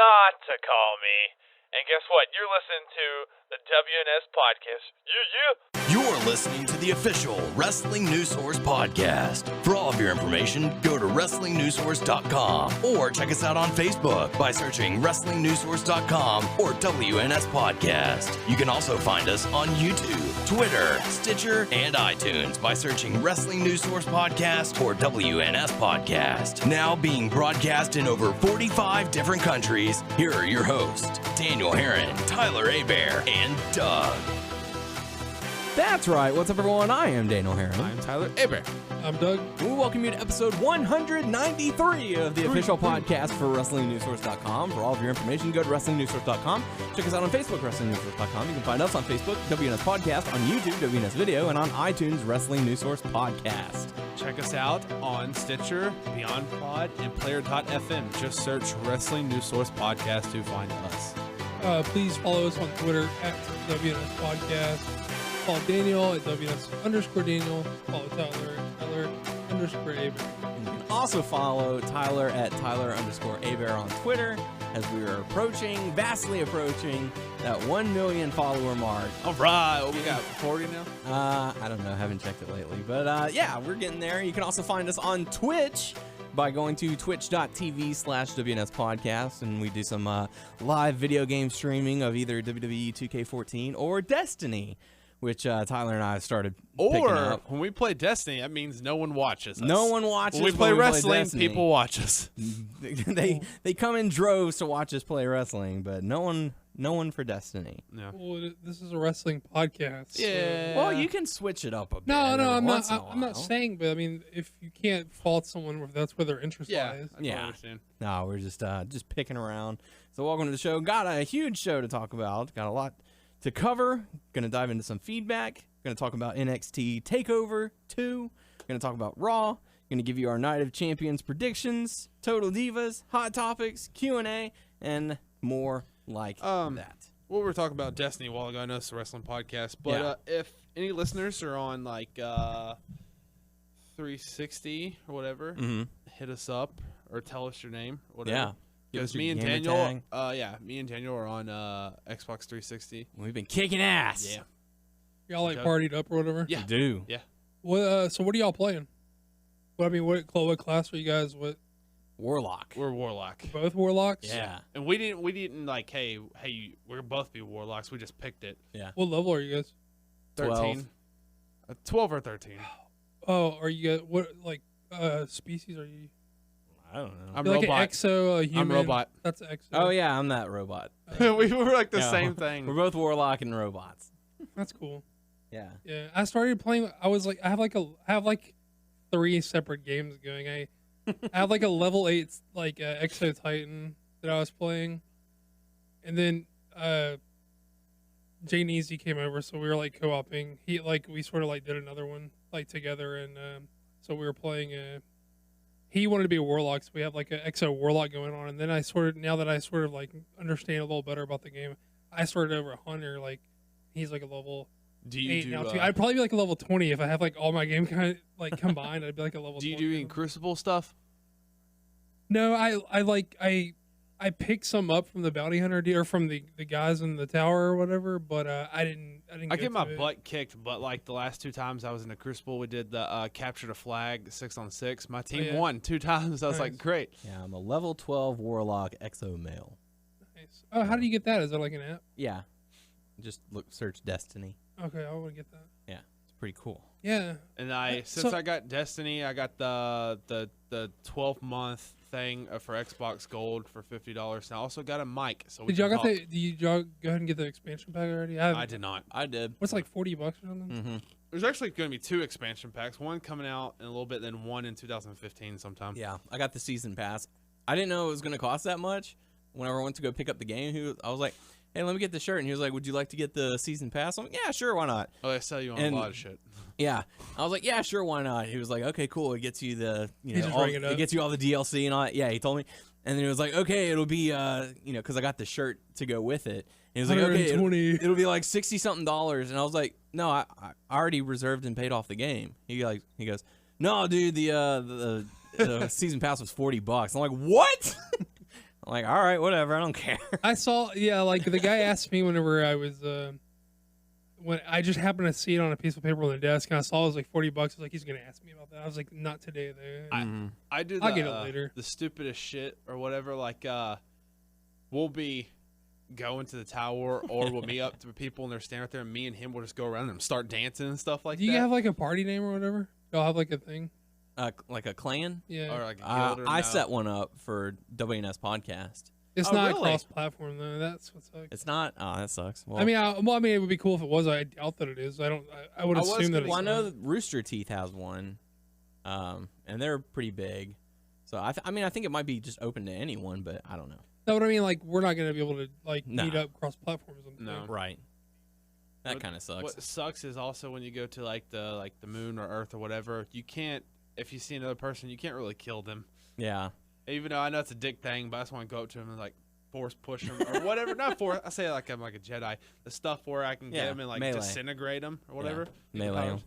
not to call me. And guess what? You're listening to the WNS podcast. You're listening to the official Wrestling News Source podcast. For all of your information, go to WrestlingNewsSource.com or check us out on Facebook by searching WrestlingNewsSource.com or WNS Podcast. You can also find us on YouTube, Twitter, Stitcher, and iTunes by searching Wrestling News Source Podcast or WNS Podcast. Now being broadcast in over 45 different countries, here are your hosts, Daniel Herron, Tyler Abear, and Doug. That's right. What's up, everyone? I am Daniel Herron. I'm Tyler Aber. I'm Doug. We welcome you to episode 193 of the official podcast for WrestlingNewsSource.com. For all of your information, go to WrestlingNewsSource.com. Check us out on Facebook, WrestlingNewsSource.com. You can find us on Facebook, WNS Podcast, on YouTube, WNS Video, and on iTunes, Wrestling News Source Podcast. Check us out on Stitcher, Beyond Pod, and Player.fm. Just search Wrestling News Source Podcast to find us. Please follow us on Twitter at WNS Podcast. Follow Daniel at WNS_Daniel. Follow Tyler at Tyler_Aber. And you can also follow Tyler at Tyler_Aber on Twitter as we are vastly approaching that 1 million follower mark. All right. What we got, 40 now? I don't know. Haven't checked it lately. But yeah, we're getting there. You can also find us on Twitch by going to twitch.tv/WNS Podcast, and we do some live video game streaming of either WWE 2K14 or Destiny, which Tyler and I started picking up. When we play Destiny, that means no one watches us. No one watches. When we play wrestling, people watch us. they come in droves to watch us play wrestling, but no one for Destiny. Yeah. Well, this is a wrestling podcast. Yeah. Well, you can switch it up a bit. No, I'm once not. in a I'm not while. saying, but I mean, if you can't fault someone if that's where their interest lies. I Yeah. understand. No, we're just picking around. So welcome to the show. Got a huge show to talk about. Got a lot to cover. Gonna dive into some feedback. Gonna talk about NXT Takeover 2. Gonna talk about Raw. Gonna give you our Night of Champions predictions, Total Divas, Hot Topics, Q&A, and more like that. Well, we were talking about Destiny a while ago. I know it's a wrestling podcast, but if any listeners are on like 360 or whatever, hit us up or tell us your name, whatever. Yeah. Because me and Daniel, me and Daniel are on Xbox 360. We've been kicking ass. Yeah. Y'all like partied up or whatever. Yeah. We do. Yeah. What? So what are y'all playing? What class are you guys? What? Warlock. We're Warlock. Both Warlocks. Yeah. And we didn't like, hey, we're both be Warlocks. We just picked it. Yeah. What level are you guys? 13. 12 or 13. Oh, are you guys what species are you? I don't know. I'm You're like robot. an exo, a human. I'm robot. That's exo. Oh yeah, I'm that robot. we were like the Yeah. same thing. We're both Warlock and robots. That's cool. Yeah. Yeah, I started playing. I have like 3 separate games going. I have like a level 8 like Exo Titan that I was playing, and then Jay Neasy came over, so we were like co-oping. We sort of like did another one like together, and so we were playing. He wanted to be a Warlock, so we have like an Exo Warlock going on, and then now that I sort of like understand a little better about the game, I started over a Hunter. Like he's like a level. Do you 8 do? now too. I'd probably be like a level 20 if I have like all my game combined. I'd be like a level. Do you 20 do any Crucible stuff? No, I picked some up from the bounty hunter or from the guys in the tower or whatever, but I didn't. I go get my to it. butt kicked, but like the last 2 times I was in the Crucible, we did the capture the flag 6-on-6. My team won 2 times. I was like, Nice. great. Yeah, I'm a level 12 Warlock Exo male. Nice. Oh, how do you get that? Is that like an app? Yeah. Just search Destiny. Okay, I want to get that. Yeah, it's pretty cool. Yeah. And So- I got Destiny, I got the 12-month thing for Xbox Gold for $50. And I also got a mic. So we Did y'all can got talk. Did y'all go ahead and get the expansion pack already? I did not. I did. What's like $40 or something? Mm-hmm. There's actually going to be 2 expansion packs. One coming out in a little bit, then one in 2015 sometime. Yeah, I got the season pass. I didn't know it was going to cost that much. Whenever I went to go pick up the game, I was like, hey, let me get the shirt. And he was like, would you like to get the season pass? I'm like, yeah, sure, why not? Oh, they sell you on And- a lot of shit. Yeah. I was like, yeah, sure, why not? He was like, okay, cool. It gets you the, He just rang it up. it gets you all the DLC and all that. Yeah, he told me. And then he was like, okay, it'll be, because I got the shirt to go with it. And he was like, okay, it'll be like $60-something. And I was like, no, I already reserved and paid off the game. He goes, no, dude, the season pass was $40. I'm like, what? I'm like, all right, whatever. I don't care. I saw, yeah, like the guy asked me whenever I was, when I just happened to see it on a piece of paper on the desk, and I saw it was like $40. I was like, he's gonna ask me about that. I was like, not today, though. I do. I'll get it later. The stupidest shit or whatever. Like, we'll be going to the tower, or we'll meet up to people and they're standing right there, and me and him will just go around and start dancing and stuff like that. Do you have like a party name or whatever? Y'all have like a thing? Like a clan? Yeah. Or like a guild or I no? set one up for WNS podcast. It's Oh, not really? cross-platform though. That's what sucks. It's not. Oh, that sucks. Well, I mean, it would be cool if it was. I doubt that it is. I would I was assume that it's well, I know not. that Rooster Teeth has one, and they're pretty big. So I think it might be just open to anyone, but I don't know. No, what I mean, like, we're not going to be able to, like, No. meet up cross-platforms. No. Right. That What- kind of sucks. What sucks is also when you go to like the moon or Earth or whatever, you can't. If you see another person, you can't really kill them. Yeah. Even though I know it's a dick thing, but I just want to go up to him and like force push him or whatever. Not force. I say like I'm like a Jedi. The stuff where I can Yeah, get him and like melee. disintegrate him or whatever. Yeah, melee 'em.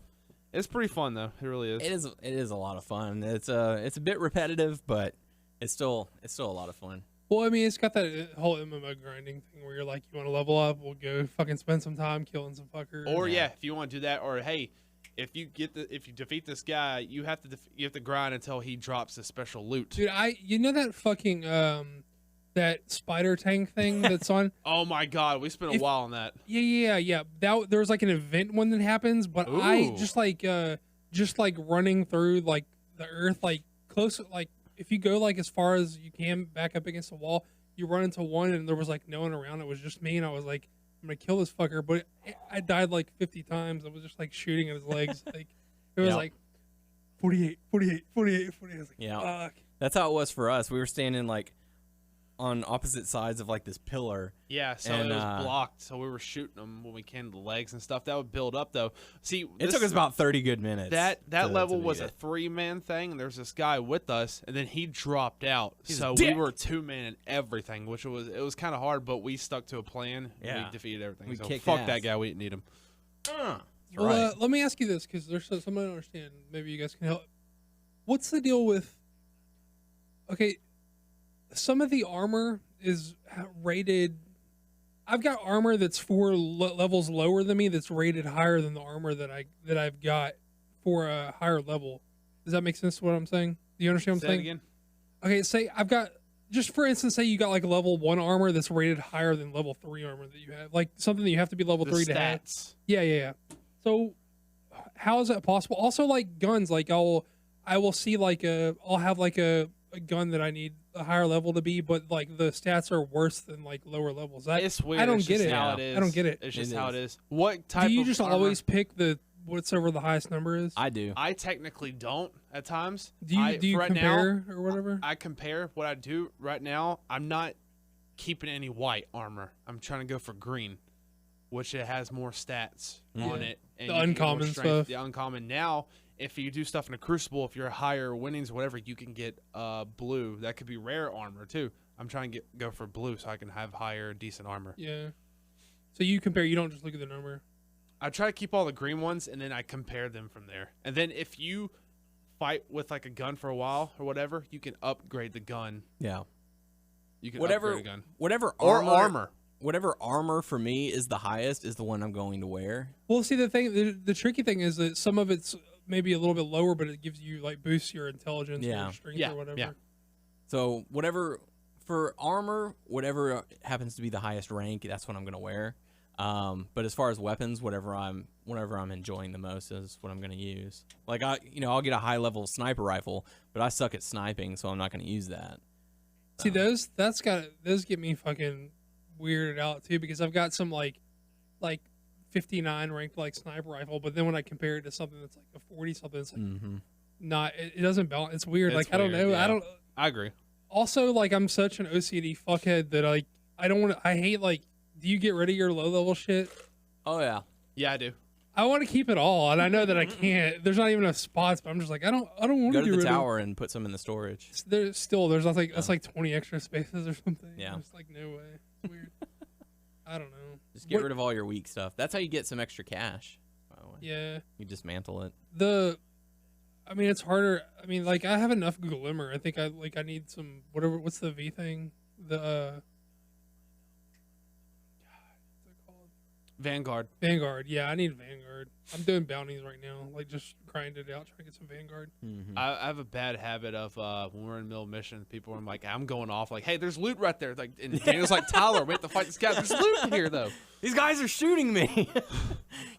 It's pretty fun though. It really is. It is a lot of fun. It's a bit repetitive, but it's still a lot of fun. Well, I mean, it's got that whole MMO grinding thing where you're like, you want to level up, we'll go fucking spend some time killing some fuckers. Or yeah, if you want to do that, or hey, if you defeat this guy, you have to grind until he drops a special loot. Dude, you know that fucking, that spider tank thing that's on? Oh my god, we spent a while on that. Yeah. There's like an event one that happens, but I Ooh. just like running through like the earth, like close, like if you go like as far as you can back up against the wall, you run into one and there was like no one around. It was just me, and I was like, I'm gonna kill this fucker. But I died like 50 times. I was just like shooting at his legs. Like it was Yep. like 48. I was like, Yeah. fuck. That's how it was for us. We were standing like on opposite sides of like this pillar. Yeah, so And, it was blocked, so we were shooting them when we came to the legs and stuff. That would build up though. See, It took us about 30 good minutes. that level to was beat a it. 3-man thing, and there's this guy with us, and then he dropped out. He's so a we dick. were 2-man in everything, which was kind of hard, but we stuck to a plan. And Yeah. we defeated everything. We so kicked fuck ass. that guy. We didn't need him. That's Well, right. let me ask you this, because there's something I don't understand. Maybe you guys can help. What's the deal with? Okay, some of the armor is rated. I've got armor that's 4 levels lower than me that's rated higher than the armor that I've got for a higher level. Does that make sense to what I'm saying? Do you understand what I'm Say it saying? again. Okay, say I've got, just for instance, say you got like level 1 armor that's rated higher than level 3 armor that you have, like something that you have to be level The 3 to have. stats. Yeah. So how is that possible? Also, like guns, like I will see like I'll have like a gun that I need a higher level to be, but like the stats are worse than like lower levels. It's weird. I don't It's get just it. How it is. I don't get it. It's just It how is. it is. What type Do you of just armor? always pick the whatever the highest number is? I do. I technically don't at times. Do you right compare now, or whatever? I compare what I do right now. I'm not keeping any white armor. I'm trying to go for green, which it has more stats on it. And The you can get more uncommon strength. stuff. The uncommon. Now, if you do stuff in a crucible, if you're higher winnings, whatever, you can get blue. That could be rare armor too. I'm trying to go for blue so I can have higher, decent armor. Yeah. So you compare. You don't just look at the number. I try to keep all the green ones, and then I compare them from there. And then if you fight with like a gun for a while or whatever, you can upgrade the gun. Yeah. You can Whatever upgrade a gun. whatever Or armor, armor. Whatever armor for me is the highest is the one I'm going to wear. Well, see, the tricky thing is that some of it's maybe a little bit lower, but it gives you like boosts your intelligence or Yeah. your strength Yeah, or whatever. yeah. So whatever for armor, whatever happens to be the highest rank, that's what I'm gonna wear. But as far as weapons, whatever I'm enjoying the most is what I'm gonna use. Like I'll get a high level sniper rifle, but I suck at sniping, so I'm not gonna use that. See, those get me fucking weirded out too, because I've got some like 59 ranked like sniper rifle, but then when I compare it to something that's like a 40 something, it's like Mm-hmm. not. It doesn't balance. It's weird. It's like I don't weird, know. yeah. I don't. I agree. Also, like I'm such an OCD fuckhead that like I don't want to. I hate like. Do you get rid of your low level shit? Oh yeah. Yeah, I do. I want to keep it all, and I know that I can't. There's not even enough spots, but I'm just like I don't want Go to to get the rid tower and put some in the storage. of. There's not like that's like 20 extra spaces or something. Yeah. It's like no way. It's weird. I don't know. Just get What- rid of all your weak stuff. That's how you get some extra cash. By the way. Yeah. You dismantle it. I mean, it's harder. I mean, like I have enough glimmer. I think I need some whatever. What's the V thing? the what's it called? Vanguard. Vanguard. Yeah, I need Vanguard. I'm doing bounties right now, like just grinding it out, trying to get some Vanguard. Mhm. I have a bad habit of when we're in middle mission, people are like, I'm going off like, hey, there's loot right there. Like, and Daniel's like, Tyler, we have to fight this guy. There's loot in here though. These guys are shooting me.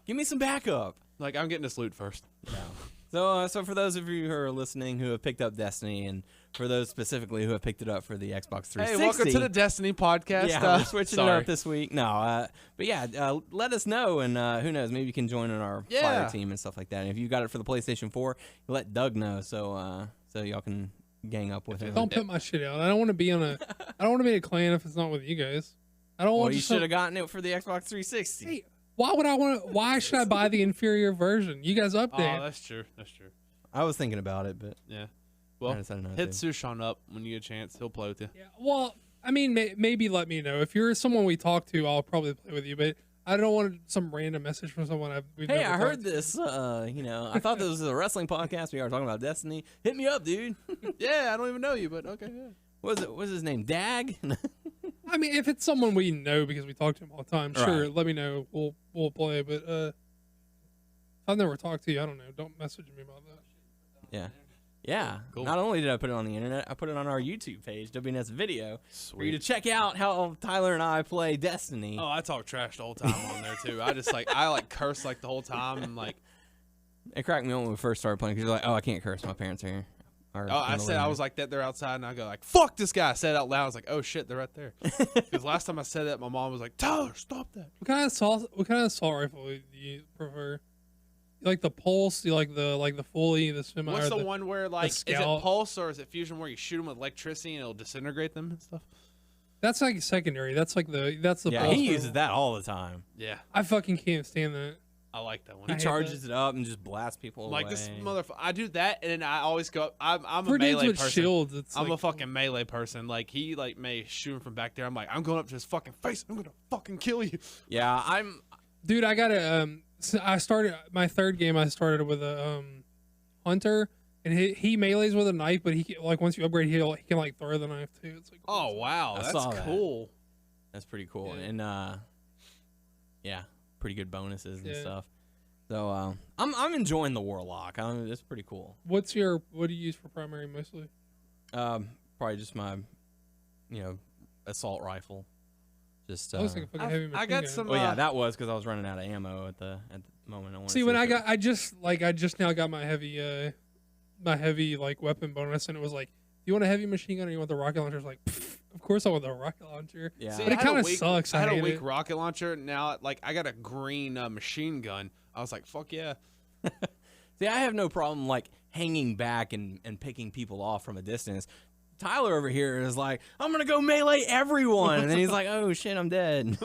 Give me some backup. Like, I'm getting this loot first. So for those of you who are listening who have picked up Destiny, and for those specifically who have picked it up for the Xbox 360, Hey, welcome to the Destiny podcast. Yeah, we're switching it sorry. up this week. No, but yeah, let us know, and who knows, maybe you can join in our fire team and stuff like that. And if you got it for the PlayStation 4, let Doug know so y'all can gang up with him. Don't put my shit out. I don't want to be on a. I don't want to be in a clan if it's not with you guys. I don't Well, want. you just should have gotten it for the Xbox 360. Hey, why would I want? Why should I buy the inferior version? You guys up there? Oh, that's true. That's true. I was thinking about it, but Yeah. I Well, decided not hit to. Sushan up when you get a chance. He'll play with you. Yeah. Well, I mean, maybe let me know if you're someone we talk to. I'll probably play with you, but I don't want some random message from someone we've Hey, never I heard talked to. this. I thought this was a wrestling podcast. We are talking about Destiny. Hit me up, dude. Yeah, I don't even know you, but okay. Yeah. What's his name? Dag? I mean, if it's someone we know because we talk to him all the time, sure, Right. let me know. We'll play. But if I've never talked to you, I don't know. Don't message me about that. Yeah. Yeah. Cool. Not only did I put it on the internet, I put it on our YouTube page, WNS Video, for you to Sweet. check out how Tyler and I play Destiny. Oh, I talk trash the whole time on there too. I curse like the whole time and like. It cracked me up when we first started playing because you're like, oh, I can't curse. My parents are here. Are Oh, I in the said living I room. was like that. They're outside, and I go like, "Fuck this guy." I said it out loud. I was like, "Oh shit, they're right there." Because last time I said that, my mom was like, "Tyler, stop that." What kind of assault rifle do you prefer? You like the Pulse? You like the Fully, the Semi? What's or the one where like is it Scout? pulse or is it fusion where you shoot them with electricity and it'll disintegrate them and stuff? That's like secondary. That's the Yeah, Pulse he rifle. uses that all the time. Yeah, I fucking can't stand that. I like that one. He I hate charges it up and just blasts people Like away. this motherfucker. I do that, and then I always go. I'm a For dudes melee with person. shields, it's I'm like, a fucking melee person. Like he like may shoot him from back there. I'm like, I'm going up to his fucking face. I'm gonna fucking kill you. Yeah, I'm. dude. I got to I started my third game. I started with a hunter, and he melees with a knife, but he can, like once you upgrade, he can like throw the knife too. It's like Oh wow, I that's saw that. cool. That's pretty cool. Yeah. And yeah, pretty good bonuses and Yeah. stuff. So I'm enjoying the Warlock. It's pretty cool. what do you use for primary mostly? Probably just my, assault rifle. Just I was thinking fucking heavy machine I got gun. some. well, yeah, that was because I was running out of ammo at the moment. I wanted See, to when if it- I just now got my heavy like weapon bonus, and it was like, you want a heavy machine gun or you want the rocket launcher? It's like, pfft, of course I want the rocket launcher. yeah, See, But it I had a kinda weak- sucks. I had I a hate weak it. rocket launcher. Now, like, I got a green machine gun. I was like, fuck yeah. See, I have no problem like hanging back and picking people off from a distance. Tyler over here is like, I'm gonna go melee everyone, and then he's like, oh shit, I'm dead.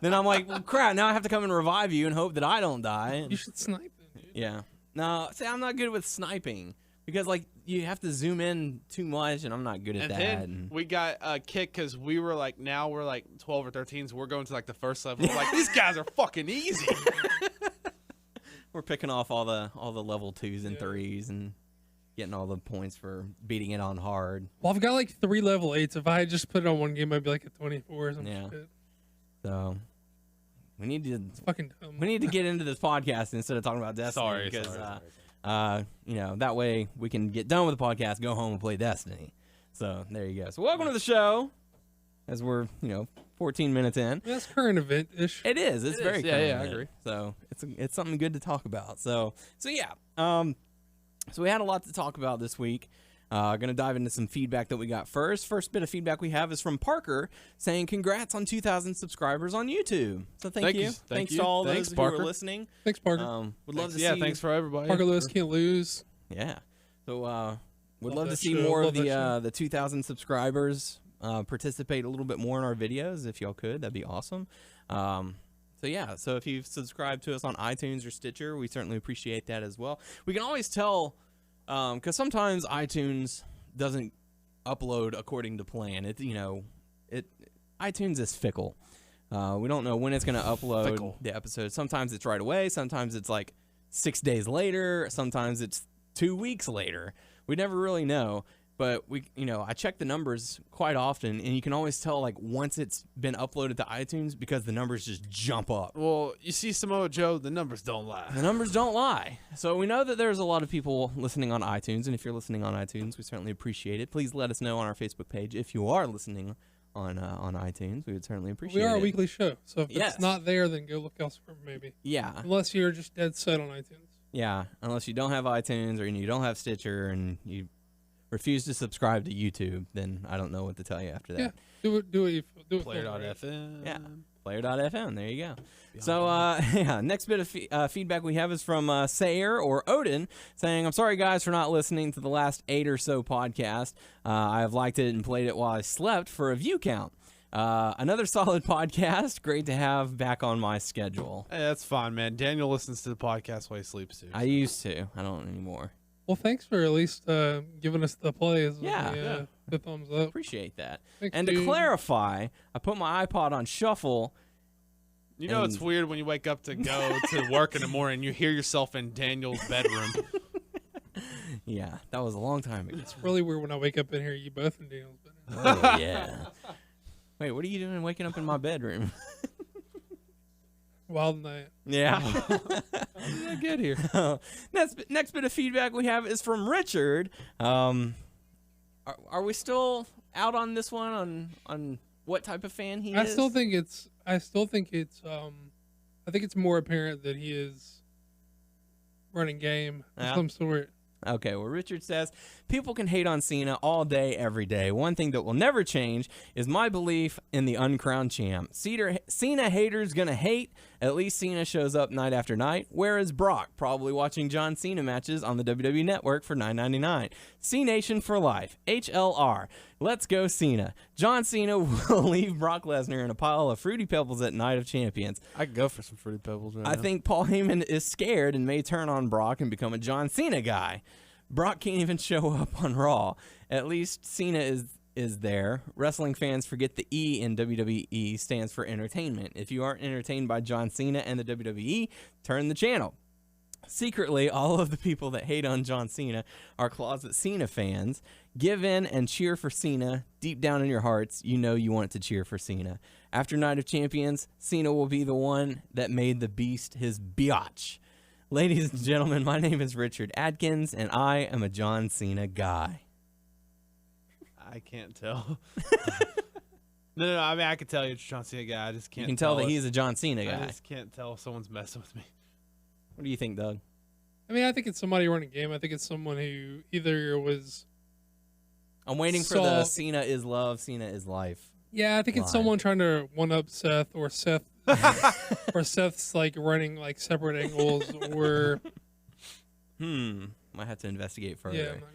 Then I'm like, well, crap, now I have to come and revive you and hope that I don't die. You should snipe them, dude. Yeah. No, see, I'm not good with sniping because like you have to zoom in too much, and I'm not good at And that. then we got a kick because we were like, now we're like 12 or 13, so we're going to like the first level. We're like, these guys are fucking easy. We're picking off all the level 2s and Yeah. 3s and getting all the points for beating it on hard. Well, I've got like 3 level 8s. If I had just put it on one game, I'd be like a 24 or some Yeah. shit. So we need to It's fucking dumb. get into this podcast instead of talking about Destiny. Sorry, because sorry. that way we can get done with the podcast, go home and play Destiny. So there you go. So welcome to the show. As we're 14 minutes in. That's current event ish. It is. It's It very is. Yeah, current. yeah, I agree. So it's something good to talk about. So yeah. So we had a lot to talk about this week. Gonna dive into some feedback that we got first. First bit of feedback we have is from Parker saying congrats on 2,000 subscribers on YouTube. So thank you. Thank Thanks you. to all Thanks, those who are Parker. listening. Thanks, Parker. Would love to Yeah, see. thanks for everybody. Parker Lewis can't lose. Yeah. So would Love love to that see show. more of Love that show. the 2,000 subscribers participate a little bit more in our videos if y'all could. That'd be awesome. So yeah, so if you've subscribed to us on iTunes or Stitcher, we certainly appreciate that as well. We can always tell because sometimes iTunes doesn't upload according to plan. iTunes is fickle. We don't know when it's going to upload Fickle. the episode. Sometimes it's right away. Sometimes it's like 6 days later. Sometimes it's 2 weeks later. We never really know. But I check the numbers quite often, and you can always tell like once it's been uploaded to iTunes because the numbers just jump up. Well, you see, Samoa Joe, the numbers don't lie. The numbers don't lie. So we know that there's a lot of people listening on iTunes, and if you're listening on iTunes, we certainly appreciate it. Please let us know on our Facebook page if you are listening on iTunes. We would certainly appreciate it. We are a weekly show, so if Yes. it's not there, then go look elsewhere, maybe. Yeah. Unless you're just dead set on iTunes. Yeah, unless you don't have iTunes or you don't have Stitcher and you refuse to subscribe to YouTube, then I don't know what to tell you after that. Yeah, do it. Do it. Player.fm. Yeah, player.fm. There you go. So, next bit of feedback we have is from Sayer or Odin saying, I'm sorry, guys, for not listening to the last 8 or so podcast. I have liked it and played it while I slept for a view count. Another solid podcast. Great to have back on my schedule. Hey, that's fine, man. Daniel listens to the podcast while he sleeps, too. I used to. I don't anymore. Well, thanks for at least giving us the plays. Yeah. The thumbs up. Appreciate that. Thanks, And to dude. clarify, I put my iPod on shuffle. You know, it's And- weird when you wake up to go to work in the morning and you hear yourself in Daniel's bedroom. Yeah, that was a long time ago. It's really weird when I wake up in here, you both in Daniel's bed. Oh, yeah. Wait, what are you doing waking up in my bedroom? Wild night. Yeah. How did I get here? Next bit of feedback we have is from Richard. Are we still out on this one on what type of fan he is? I still think it's. I think it's more apparent that he is running game of Yeah. some sort. Okay, well, Richard says, people can hate on Cena all day, every day. One thing that will never change is my belief in the uncrowned champ. Cena haters gonna hate. At least Cena shows up night after night. Where is Brock? Probably watching John Cena matches on the WWE Network for $9.99. C-Nation for life. HLR. Let's go Cena. John Cena will leave Brock Lesnar in a pile of Fruity Pebbles at Night of Champions. I could go for some Fruity Pebbles right I now. think Paul Heyman is scared and may turn on Brock and become a John Cena guy. Brock can't even show up on Raw. At least Cena is there. Wrestling fans forget the E in WWE stands for entertainment. If you aren't entertained by John Cena and the WWE, turn the channel. Secretly, all of the people that hate on John Cena are closet Cena fans. Give in and cheer for Cena. Deep down in your hearts, you know you want to cheer for Cena. After Night of Champions, Cena will be the one that made the Beast his biatch. Ladies and gentlemen, my name is Richard Adkins, and I am a John Cena guy. I can't tell. No. I mean, I can tell you're a John Cena guy. I just can't. You can tell that it. he's a John Cena I guy. just can't tell if someone's messing with me. What do you think, Doug? I mean, I think it's somebody running game. I think it's someone who either was. I'm waiting for the So- Cena is love, Cena is life. Yeah, I think it's Line. someone trying to one up Seth, or or Seth's like running like separate angles, or Might have to investigate further. yeah. I'm not sure.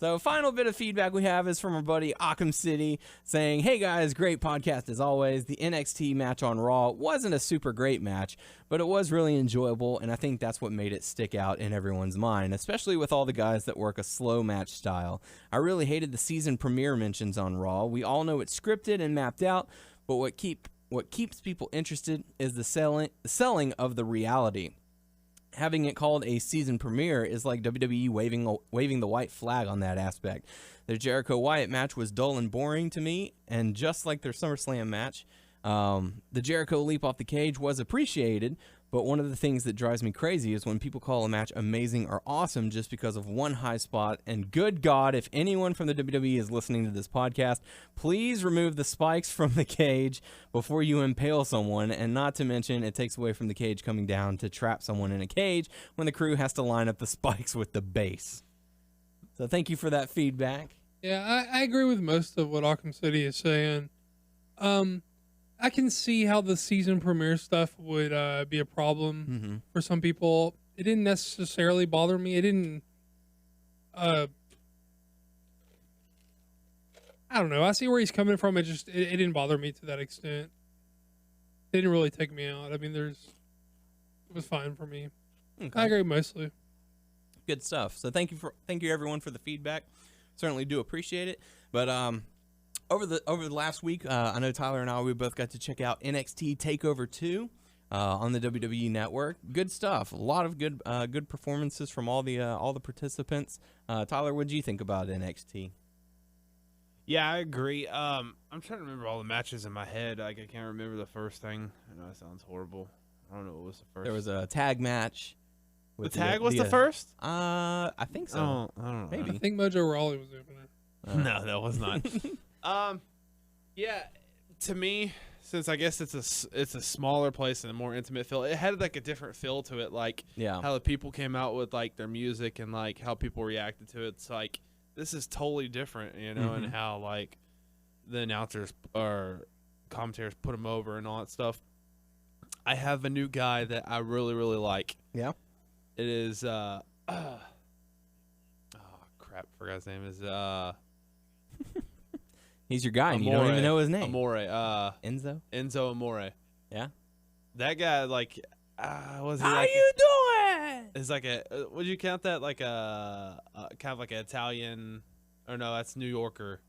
So, final bit of feedback we have is from our buddy Occam City saying, hey guys, great podcast as always. The NXT match on Raw wasn't a super great match, but it was really enjoyable, and I think that's what made it stick out in everyone's mind, especially with all the guys that work a slow match style. I really hated the season premiere mentions on Raw. We all know it's scripted and mapped out, but what keeps people interested is the selling of the reality. Having it called a season premiere is like WWE waving the white flag on that aspect. Their Jericho Wyatt match was dull and boring to me, and just like their SummerSlam match, the Jericho leap off the cage was appreciated, but one of the things that drives me crazy is when people call a match amazing or awesome just because of one high spot, and good God, if anyone from the WWE is listening to this podcast, please remove the spikes from the cage before you impale someone, and not to mention it takes away from the cage coming down to trap someone in a cage when the crew has to line up the spikes with the base. So thank you for that feedback. Yeah, I agree with most of what Occam City is saying. I can see how the season premiere stuff would be a problem for some people. It didn't necessarily bother me. It didn't. I don't know. I see where he's coming from. It didn't bother me to that extent. It didn't really take me out. I mean, it was fine for me. Okay. I agree mostly. Good stuff. So thank you everyone for the feedback. Certainly do appreciate it. But over the last week, I know Tyler and we both got to check out NXT Takeover 2 on the WWE Network. Good stuff. A lot of good performances from all the participants. Tyler, what did you think about NXT? Yeah, I agree. I'm trying to remember all the matches in my head. Like I can't remember the first thing. I know that sounds horrible. I don't know what was the first. There was a tag match. The tag was the first? I think so. I don't know. Maybe. I think Mojo Rawley was opener. No, that was not. Yeah, to me, since I guess it's a smaller place and a more intimate feel, it had like a different feel to it. Like how the people came out with like their music and like how people reacted to it. It's like this is totally different, you know, and how like the announcers or commentators put them over and all that stuff. I have a new guy that I really, really like. Yeah. It is oh crap, forgot his name is He's your guy and you don't even know his name. Amore. Enzo Amore. Yeah. That guy like was he How like you doing? is like a would you count that like a kind of like an Italian or no, that's New Yorker.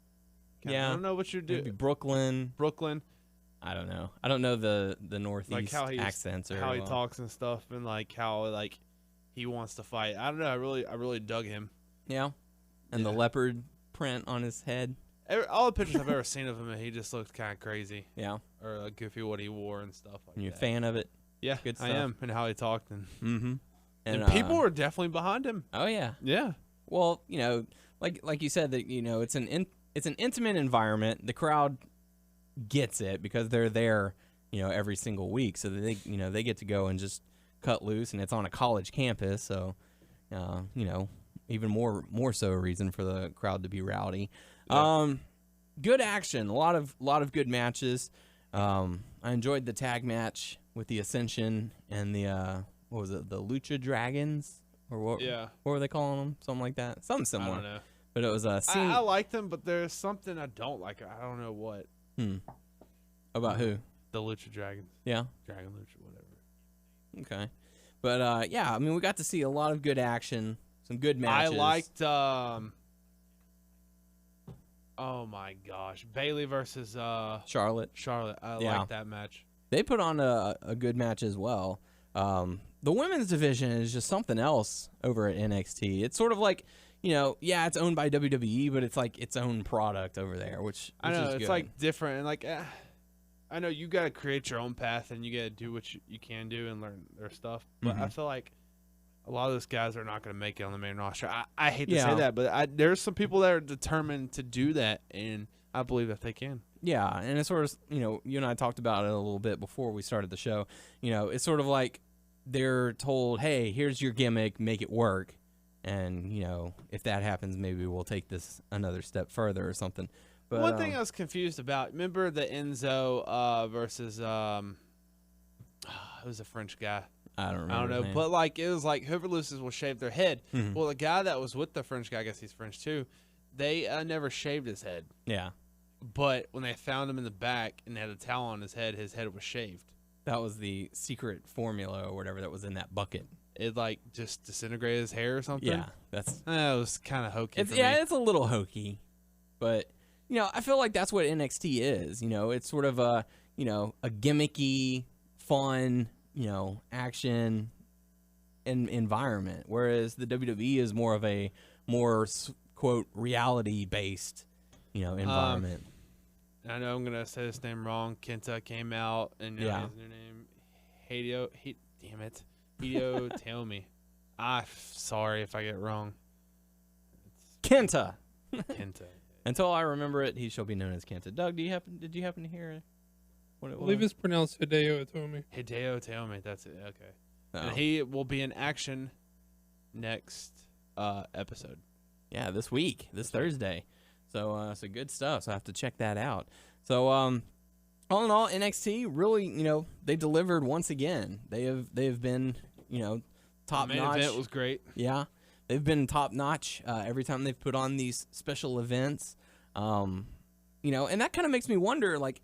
Yeah. I don't know what you do. Maybe Brooklyn. I don't know. I don't know the Northeast like how accents or how he talks and stuff and like how like he wants to fight. I don't know. I really dug him. Yeah. And the leopard print on his head. All the pictures I've ever seen of him, he just looked kind of crazy. Yeah. Or like goofy what he wore and stuff like And you're that. a fan of it? Yeah, Good stuff. I am, and how he talked and And people were definitely behind him. Oh yeah. Yeah. Well, you know, like you said that it's an intimate environment. The crowd gets it because they're there, every single week, so that they get to go and just cut loose, and it's on a college campus, so even more so a reason for the crowd to be rowdy. Yeah. Good action, a lot of good matches. I enjoyed the tag match with the Ascension and the what was it, the Lucha Dragons, or what? Yeah. What were they calling them? Something like that. Something similar. I don't know. But it was a scene. I like them, but there's something I don't like. I don't know what. About who? The Lucha Dragons. Yeah. Dragon Lucha, whatever. Okay. But yeah, I mean, we got to see a lot of good action, some good matches. I liked oh my gosh, Bailey versus Charlotte. I liked that match. They put on a good match as well. The women's division is just something else over at NXT. It's sort of like, it's owned by WWE, but it's like its own product over there, which I know is it's good. like different and like I know you got to create your own path and you got to do what you can do and learn their stuff. But I feel like a lot of those guys are not going to make it on the main roster. I hate to say that, but there's some people that are determined to do that, and I believe that they can. Yeah, and it's sort of, you and I talked about it a little bit before we started the show. It's sort of like they're told, hey, here's your gimmick, make it work. And, if that happens, maybe we'll take this another step further or something. But one thing I was confused about, remember the Enzo versus, it was a French guy. I don't remember. I don't know, but like it was like whoever loses will shave their head. Mm-hmm. Well, the guy that was with the French guy, I guess he's French too, they never shaved his head. Yeah. But when they found him in the back and they had a towel on his head was shaved. That was the secret formula or whatever that was in that bucket. It like just disintegrated his hair or something. Yeah, that's. It was kind of hokey. It's a little hokey, but I feel like that's what NXT is. It's sort of a a gimmicky, fun, action and environment, whereas the WWE is more of a quote reality based, environment. I know I'm gonna say this name wrong. Kenta came out and his new name, damn it. Hideo Taomi. Sorry if I get it wrong. Kenta. Kenta. Until I remember it, he shall be known as Kenta. Doug, did you happen to hear what it was? I believe it's pronounced Hideo Tomi. Hideo Taomi, that's it. Okay. Oh. And he will be in action next episode. Yeah, this Thursday. So good stuff. So I have to check that out. So all in all, NXT really, they delivered once again. They have been, top The main notch. event was great. Yeah, they've been top notch every time they've put on these special events. And that kind of makes me wonder, like,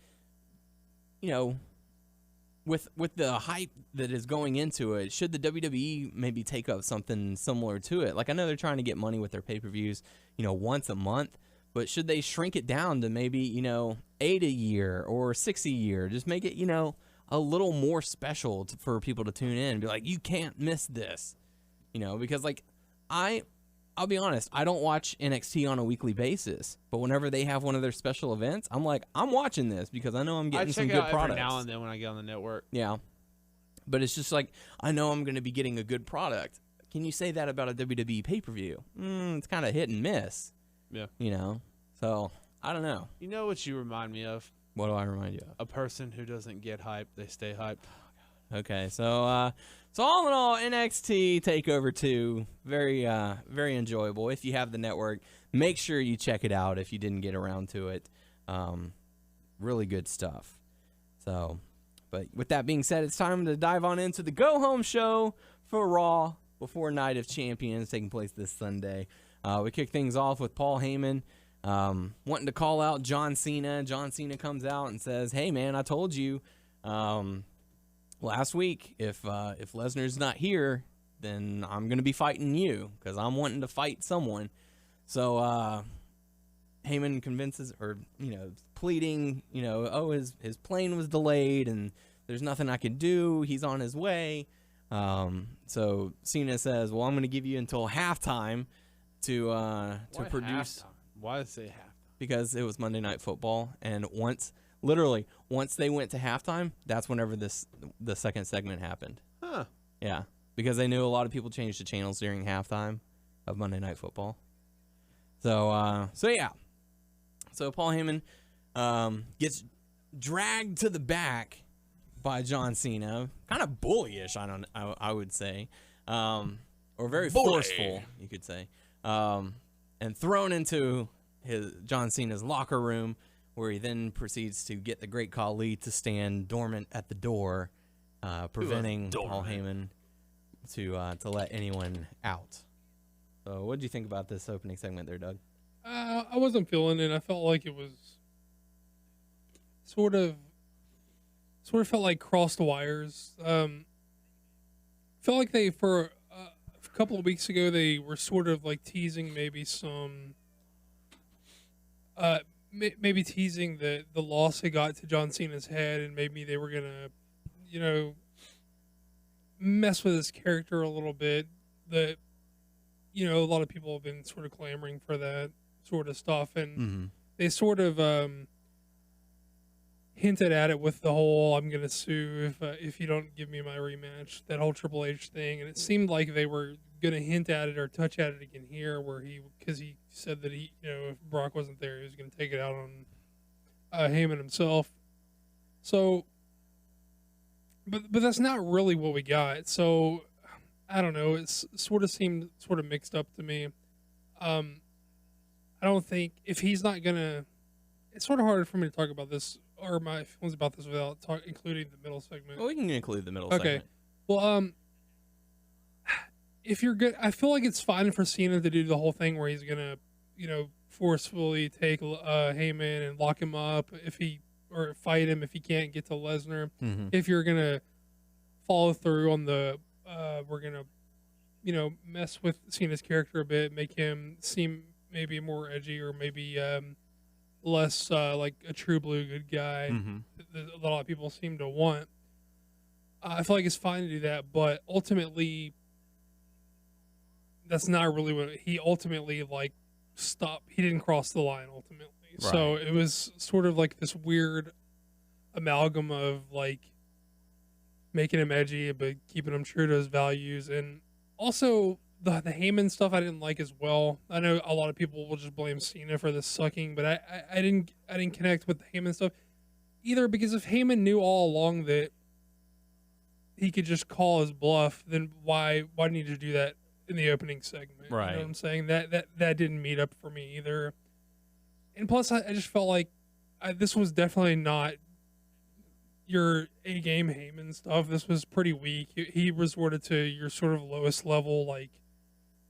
with the hype that is going into it, should the WWE maybe take up something similar to it? Like, I know they're trying to get money with their pay-per-views, once a month, but should they shrink it down to maybe, 8 a year or 6 a year? Just make it, a little more special for people to tune in and be like, you can't miss this, because like I I'll be honest, I don't watch NXT on a weekly basis, but whenever they have one of their special events, I'm like, I'm watching this because I know I'm getting some good products. Every now and then when I get on the network. Yeah. But it's just like, I know I'm going to be getting a good product. Can you say that about a WWE pay-per-view? It's kind of hit and miss. Yeah. You know? So, I don't know. You know what you remind me of? What do I remind you of? A person who doesn't get hyped, they stay hyped. Okay, so all in all, NXT Takeover 2, very enjoyable. If you have the network, make sure you check it out if you didn't get around to it. Really good stuff. So, but with that being said, it's time to dive on into the go-home show for Raw before Night of Champions taking place this Sunday. We kick things off with Paul Heyman wanting to call out John Cena. John Cena comes out and says, "Hey, man, I told you last week if Lesnar's not here, then I'm going to be fighting you because I'm wanting to fight someone." So Heyman convinces, or, pleading, oh, his plane was delayed and there's nothing I can do. He's on his way. So Cena says, well, I'm going to give you until halftime to produce. Halftime? Why did it say halftime? Because it was Monday Night Football, and once they went to halftime, that's whenever the second segment happened. Huh. Yeah, because they knew a lot of people changed the channels during halftime of Monday Night Football. So yeah. So Paul Heyman gets dragged to the back by John Cena, kind of bullyish, I would say, or very forceful, you could say, and thrown into John Cena's locker room, where he then proceeds to get the Great Khali to stand dormant at the door, preventing Paul Heyman to let anyone out. So, what did you think about this opening segment there, Doug? I wasn't feeling it. I felt like it was sort of felt like crossed wires. Felt like they, for a couple of weeks ago, they were sort of like teasing maybe some, maybe teasing the loss they got to John Cena's head, and maybe they were gonna, mess with his character a little bit. That, a lot of people have been sort of clamoring for that sort of stuff, and they sort of hinted at it with the whole "I'm gonna sue if you don't give me my rematch," that whole Triple H thing, and it seemed like they were gonna hint at it or touch at it again here, where because he said that he, if Brock wasn't there, he was gonna take it out on Heyman himself. So, but that's not really what we got. So, I don't know. It's sort of seemed sort of mixed up to me. I don't think if he's not gonna, it's sort of hard for me to talk about this or my feelings about this without including the middle segment. Well, we can include the middle segment. Okay. Well, if you're good, I feel like it's fine for Cena to do the whole thing where he's gonna, forcefully take Heyman and lock him up or fight him if he can't get to Lesnar. If you're gonna follow through on the, we're gonna, mess with Cena's character a bit, make him seem maybe more edgy or maybe less like a true blue good guy that a lot of people seem to want. I feel like it's fine to do that, but ultimately, that's not really what he ultimately stopped. He didn't cross the line ultimately. Right. So it was sort of like this weird amalgam of making him edgy but keeping him true to his values, and also the Heyman stuff I didn't like as well. I know a lot of people will just blame Cena for this sucking, but I didn't connect with the Heyman stuff either, because if Heyman knew all along that he could just call his bluff, then why didn't he just do that in the opening segment? Right. You know what I'm saying? That didn't meet up for me either. And plus, I just felt like this was definitely not your A-game Heyman stuff. This was pretty weak. He resorted to your sort of lowest level,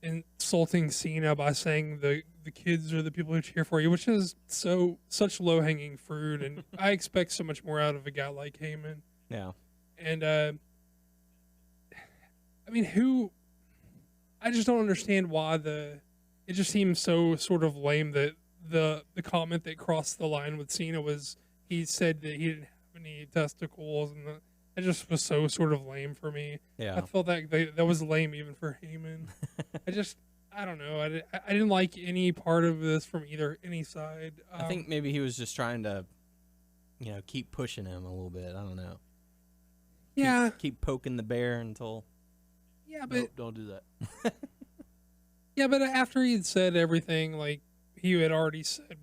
insulting Cena by saying the kids are the people who cheer for you, which is such low-hanging fruit, and I expect so much more out of a guy like Heyman. Yeah. And, I just don't understand why it just seems so sort of lame that the comment that crossed the line with Cena was he said that he didn't have any testicles, and that just was so sort of lame for me. Yeah. I felt that was lame even for Heyman. I don't know. I didn't like any part of this from any side. I think maybe he was just trying to, keep pushing him a little bit. I don't know. Yeah. Keep poking the bear until. Yeah, but Nope, don't do that. Yeah, but after he had said everything, like he had already said,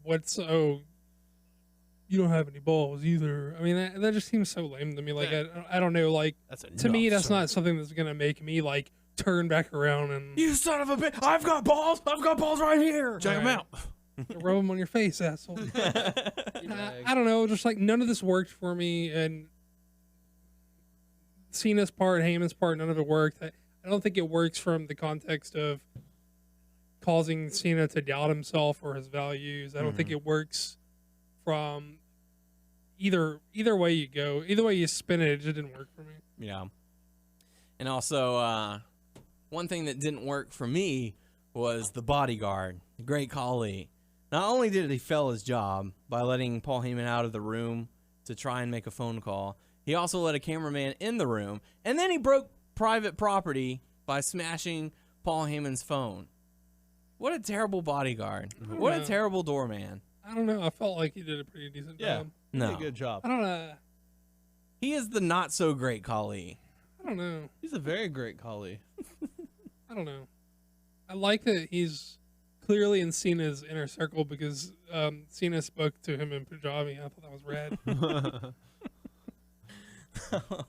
you don't have any balls either. I mean, that just seems so lame to me. Like, I don't know. Like, to me, that's not something that's gonna make me like turn back around and You son of a bitch! I've got balls. I've got balls right here. Check them out. rub them on your face, asshole. I don't know. Just like none of this worked for me, and Cena's part, Heyman's part, none of it worked. I don't think it works from the context of causing Cena to doubt himself or his values. I don't think it works from either way you go. Either way you spin it, it just didn't work for me. Yeah. And also, one thing that didn't work for me was the bodyguard, the Great Khali. Not only did he fail his job by letting Paul Heyman out of the room to try and make a phone call, he also let a cameraman in the room, and then he broke private property by smashing Paul Heyman's phone. What a terrible bodyguard. What a terrible doorman. I don't know. I felt like he did a pretty decent job. No. Did a good job. I don't know. He is the not so great Khali. I don't know. He's a very great collie. I don't know. I like that he's clearly in Cena's inner circle because Cena spoke to him in Punjabi. I thought that was rad.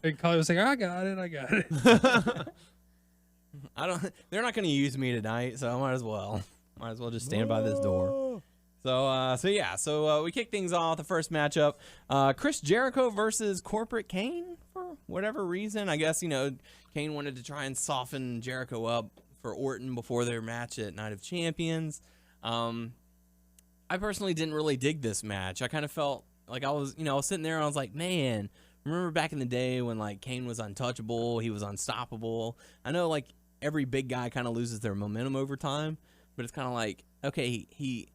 And Khali was like, I got it. They're not going to use me tonight, so I might as well just stand by this door. So we kick things off. The first matchup, Chris Jericho versus Corporate Kane for whatever reason. I guess Kane wanted to try and soften Jericho up for Orton before their match at Night of Champions. I personally didn't really dig this match. I kind of felt like I was sitting there and I was like, man, remember back in the day when like Kane was untouchable, he was unstoppable. I know like every big guy kind of loses their momentum over time, but it's kind of like, okay, he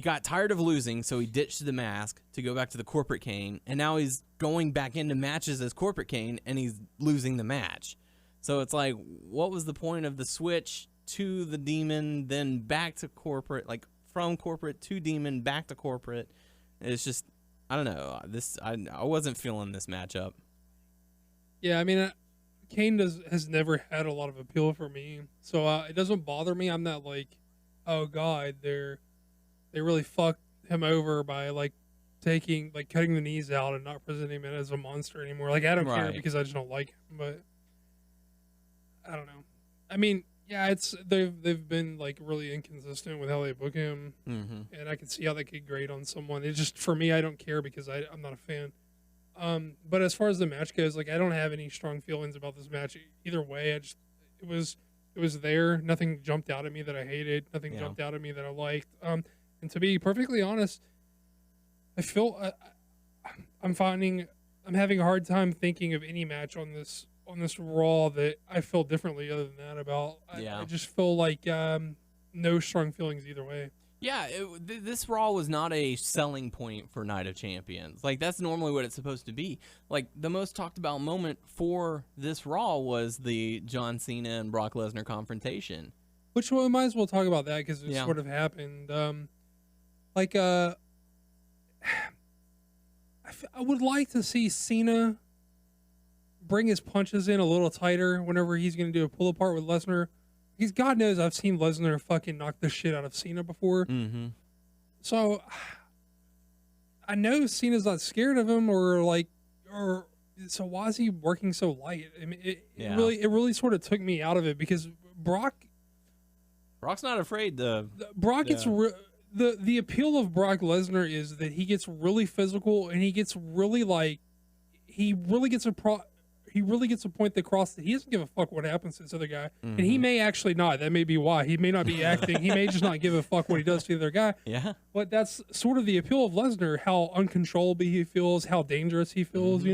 got tired of losing, so he ditched the mask to go back to the Corporate Kane, and now he's going back into matches as Corporate Kane, and he's losing the match. So it's like, what was the point of the switch to the Demon, then back to Corporate, like from Corporate to Demon, back to Corporate? It's just, I don't know. I wasn't feeling this matchup. Yeah, I mean, Kane has never had a lot of appeal for me, so it doesn't bother me. I'm not like, oh god, they really fucked him over by cutting the knees out and not presenting him as a monster anymore. Like, I don't care because I just don't like him, but I don't know. I mean, yeah, they've been like really inconsistent with how they book him, and I can see how that could grate on someone. It's just, for me, I don't care because I'm not a fan. But as far as the match goes, like, I don't have any strong feelings about this match either way. It was there. Nothing jumped out at me that I hated. Nothing jumped out at me that I liked. And to be perfectly honest, I feel I'm having a hard time thinking of any match on this Raw that I feel differently other than that about. I just feel like no strong feelings either way. Yeah, this Raw was not a selling point for Night of Champions. Like, that's normally what it's supposed to be. Like, the most talked about moment for this Raw was the John Cena and Brock Lesnar confrontation. Which we might as well talk about that because it sort of happened. I would like to see Cena bring his punches in a little tighter whenever he's going to do a pull apart with Lesnar. Because God knows I've seen Lesnar fucking knock the shit out of Cena before. Mm-hmm. So I know Cena's not scared of him so why is he working so light? I mean, it really sort of took me out of it because Brock's not afraid to. The appeal of Brock Lesnar is that he gets really physical and he gets really he really gets a point across that he doesn't give a fuck what happens to this other guy. And he may actually not. That may be why. He may not be acting. He may just not give a fuck what he does to the other guy. Yeah. But that's sort of the appeal of Lesnar, how uncontrollable he feels, how dangerous he feels,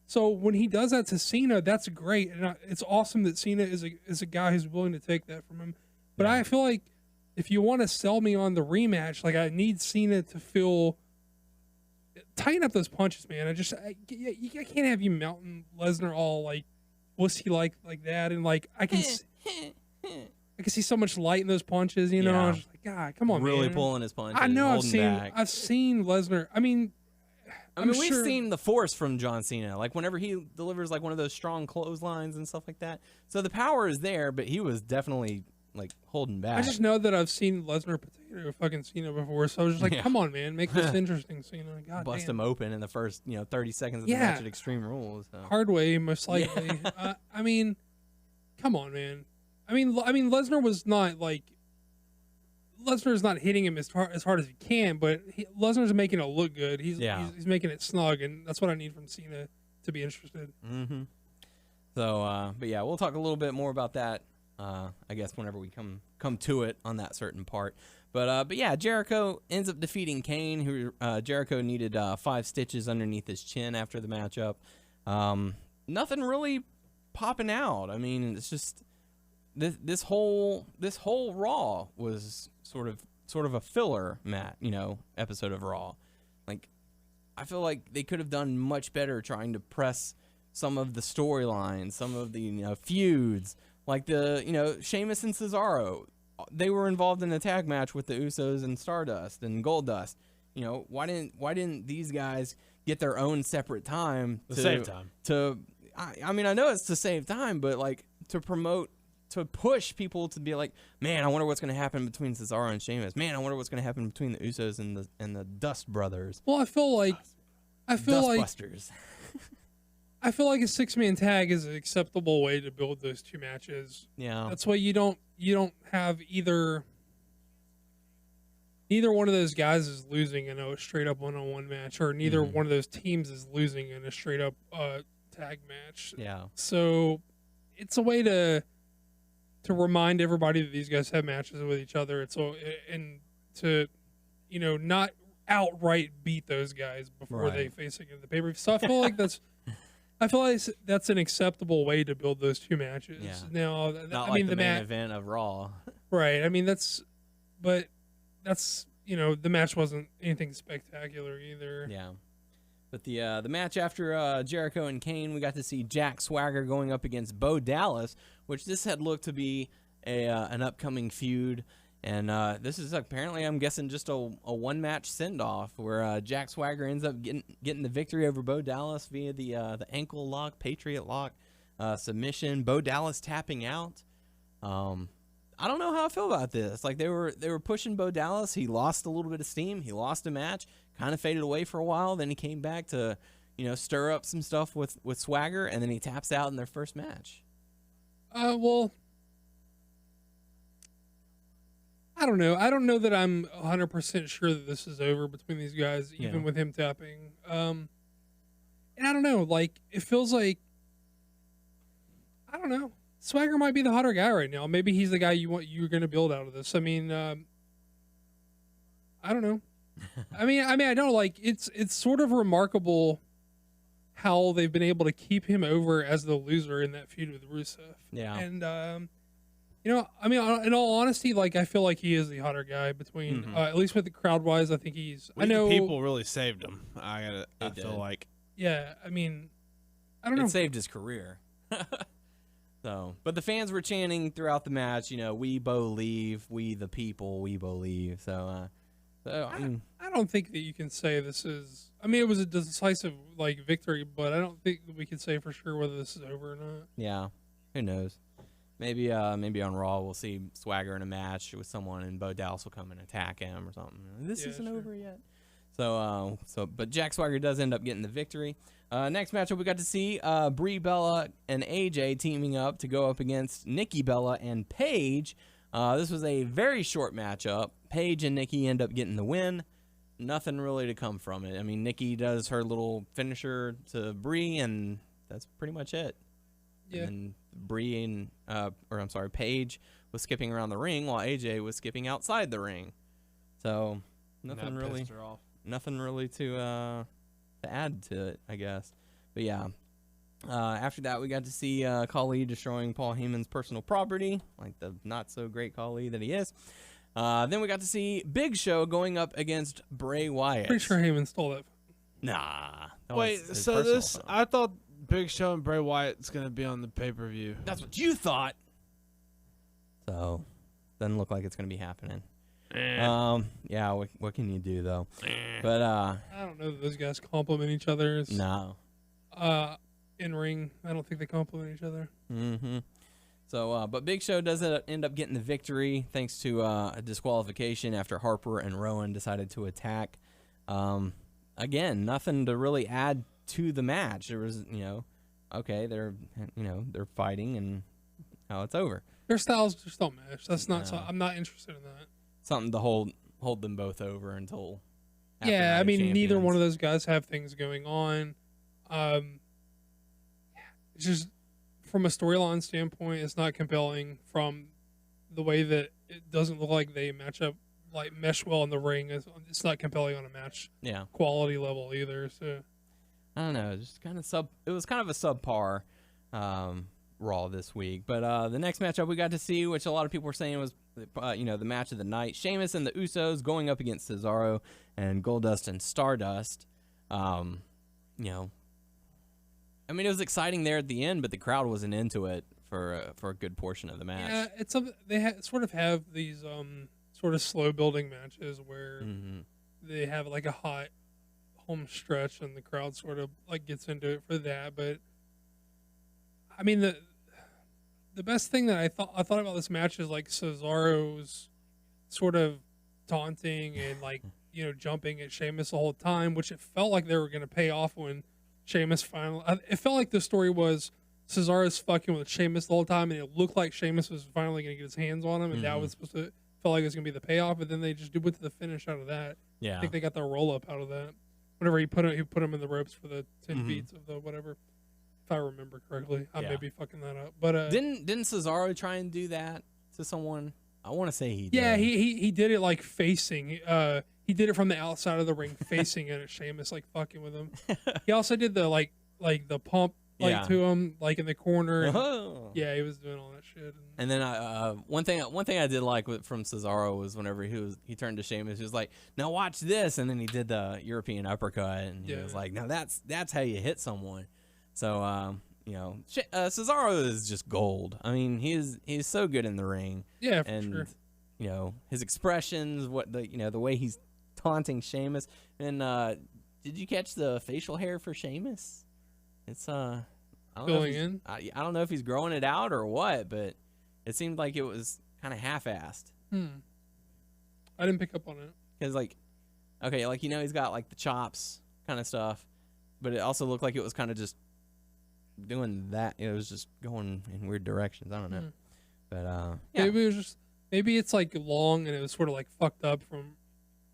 So when he does that to Cena, that's great. And it's awesome that Cena is a guy who's willing to take that from him. But I feel like if you want to sell me on the rematch, like, I need Cena to tighten up those punches, man. I can't have you mounting Lesnar all like wussy like that, and like I can I could see so much light in those punches. You know, I was just like, God, come on, really man. pulling his punches. I know. I've back. seen Lesnar. I mean, we've seen the force from John Cena, like whenever he delivers like one of those strong clotheslines and stuff like that. So the power is there, but he was definitely like holding back. I just know that I've seen Lesnar potato fucking Cena before, so I was just like, come on, man, make this interesting, Cena. God Bust damn. him open in the first 30 seconds of the match at Extreme Rules. So. Hard way, most likely. I mean, come on, man. I mean, Lesnar was not like. Lesnar's not hitting him as hard as he can, but Lesnar's making it look good. He's making it snug, and that's what I need from Cena to be interested. Mm-hmm. So, but yeah, we'll talk a little bit more about that. I guess whenever we come to it on that certain part. But yeah, Jericho ends up defeating Kane. Who Jericho needed 5 stitches underneath his chin after the matchup. Nothing really popping out. I mean, it's just. This whole Raw was sort of a filler episode of Raw. Like, I feel like they could have done much better trying to press some of the storylines, some of the feuds, like the Sheamus and Cesaro. They were involved in a tag match with the Usos and Stardust and Goldust. Why didn't these guys get their own separate time to save time? I mean, I know it's to save time, but like to promote. To push people to be like, man, I wonder what's going to happen between Cesaro and Sheamus. Man, I wonder what's going to happen between the Usos and the Dust Brothers. Well, I feel like Dustbusters. I feel like a 6-man tag is an acceptable way to build those 2 matches. Yeah, that's why you don't have neither one of those guys is losing in a straight up 1-on-1 match, or neither one of those teams is losing in a straight up tag match. Yeah. So it's a way to remind everybody that these guys have matches with each other. And to, not outright beat those guys before they face again the pay-per-view. So I feel like that's an acceptable way to build those 2 matches. Yeah. Now, not like the main event of Raw. Right. I mean, the match wasn't anything spectacular either. Yeah. But the match after Jericho and Kane, we got to see Jack Swagger going up against Bo Dallas, which this had looked to be an upcoming feud. And this is apparently, I'm guessing, just a one-match send-off where Jack Swagger ends up getting the victory over Bo Dallas via the ankle lock, Patriot lock submission. Bo Dallas tapping out. I don't know how I feel about this. Like they were pushing Bo Dallas. He lost a little bit of steam. He lost a match. Kind of faded away for a while. Then he came back to, stir up some stuff with Swagger, and then he taps out in their first match. Well, I don't know. I don't know that I'm 100% sure that this is over between these guys, even with him tapping. And I don't know. Like, it feels like, I don't know. Swagger might be the hotter guy right now. Maybe he's the guy you're going to build out of this. I mean, I don't know. I mean, I don't like. It's sort of remarkable how they've been able to keep him over as the loser in that feud with Rusev. Yeah. And I mean, in all honesty, like I feel like he is the hotter guy between at least with the crowd wise. I think he's. I know people really saved him. I feel like. Yeah, I mean, I don't know. It saved his career. So, but the fans were chanting throughout the match. We believe, we the people, we believe. So, I don't think that you can say this is. I mean, it was a decisive victory, but I don't think that we can say for sure whether this is over or not. Yeah, who knows? Maybe on Raw we'll see Swagger in a match with someone, and Bo Dallas will come and attack him or something. This isn't over yet. So, but Jack Swagger does end up getting the victory. Next matchup, we got to see Brie Bella and AJ teaming up to go up against Nikki Bella and Paige. This was a very short matchup. Paige and Nikki end up getting the win. Nothing really to come from it. I mean, Nikki does her little finisher to Brie, and that's pretty much it. Yeah. And Brie and Paige was skipping around the ring while AJ was skipping outside the ring. So nothing really to add to it, I guess. But yeah, after that we got to see Khali destroying Paul Heyman's personal property, like the not so great Khali that he is. Then we got to see Big Show going up against Bray Wyatt. Pretty sure Heyman stole that. Nah. Wait, so this phone. I thought Big Show and Bray Wyatt's gonna be on the pay-per-view. That's what you thought. So doesn't look like it's going to be happening. Yeah, what can you do, though? But I don't know that those guys compliment each other. No. In ring, I don't think they compliment each other. Mm-hmm. So, but Big Show does end up getting the victory thanks to a disqualification after Harper and Rowan decided to attack. Again, nothing to really add to the match. There was, okay, they're fighting and now it's over. Their styles just don't match. That's not. So, I'm not interested in that. Something to hold them both over until. Yeah, I mean, neither one of those guys have things going on. It's just from a storyline standpoint, it's not compelling. From the way that it doesn't look like they mesh well in the ring, it's not compelling on a match quality level either. So I don't know, just kind of it was kind of a subpar Raw this week. But the next matchup we got to see, which a lot of people were saying was the match of the night, Sheamus and the Usos going up against Cesaro and Goldust and Stardust. I mean, it was exciting there at the end, but the crowd wasn't into it for a good portion of the match. Yeah, it's they sort of have these sort of slow building matches where they have like a hot home stretch and the crowd sort of like gets into it for that. But I mean, the best thing that I thought about this match is like Cesaro's sort of taunting and like jumping at Sheamus the whole time, which it felt like they were going to pay off when Sheamus finally. It felt like the story was Cesaro's fucking with Sheamus the whole time, and it looked like Sheamus was finally going to get his hands on him, and that was supposed to felt like it was going to be the payoff. But then they just went to the finish out of that. Yeah, I think they got the roll up out of that. Whenever he put him in the ropes for the 10 beats of the whatever. If I remember correctly, I may be fucking that up. But didn't Cesaro try and do that to someone? I want to say he did. Yeah, he did it like facing. He did it from the outside of the ring, facing it at Sheamus, like fucking with him. He also did the like the pump to him, like in the corner. And, yeah, he was doing all that shit. And then one thing I did like from Cesaro was whenever he turned to Sheamus, he was like, "Now watch this," and then he did the European uppercut, and he was like, "Now that's how you hit someone." So Cesaro is just gold. I mean, he's so good in the ring. Yeah, for sure. His expressions, the way he's taunting Sheamus. And did you catch the facial hair for Sheamus? It's I don't know if he's growing it out or what, but it seemed like it was kind of half-assed. I didn't pick up on it. Because he's got like the chops kind of stuff, but it also looked like it was kind of just doing that. It was just going in weird directions. I don't know. But maybe it's like long and it was sort of like fucked up from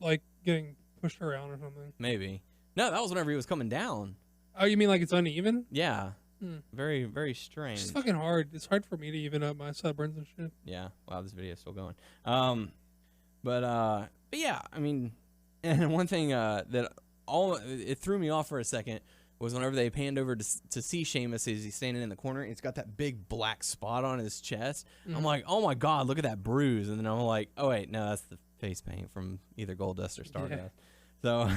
like getting pushed around or something. Maybe. No, that was whenever he was coming down. Oh, you mean like it's uneven? Yeah. Very, very strange. It's fucking hard. It's hard for me to even up my sideburns and shit. Yeah. Wow, this video is still going. But yeah, I mean, and one thing it threw me off for a second was whenever they panned over to see Sheamus as he's standing in the corner, and he's got that big black spot on his chest. I'm like, oh my God, look at that bruise. And then I'm like, oh wait, no, that's the face paint from either Goldust or Stardust. So,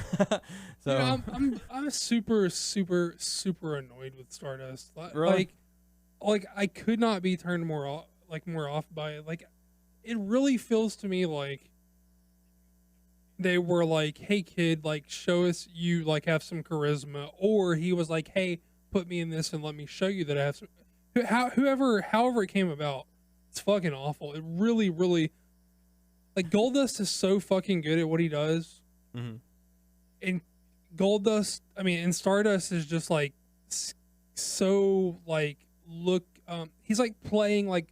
I'm super, super, super annoyed with Stardust. Really? Like I could not be turned more off by it. Like, it really feels to me like they were like, "Hey kid, like show us you like have some charisma," or he was like, "Hey, put me in this and let me show you that I have some." However it came about, it's fucking awful. It really, really, like Goldust is so fucking good at what he does. And and Stardust is just like so like he's like playing like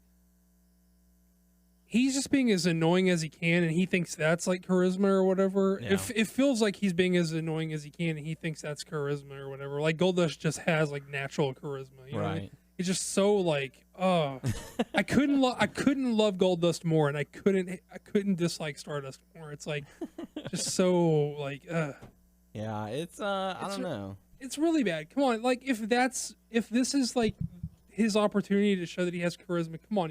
he's just being as annoying as he can, and he thinks that's like charisma or whatever. Yeah. It feels like he's being as annoying as he can, and he thinks that's charisma or whatever. Like Goldust just has like natural charisma, you know? Right? It's just so like, I couldn't love Goldust more, and I couldn't dislike Stardust more. It's like just so like, Yeah, it's I don't know. It's really bad. Come on, like if this is like his opportunity to show that he has charisma, come on,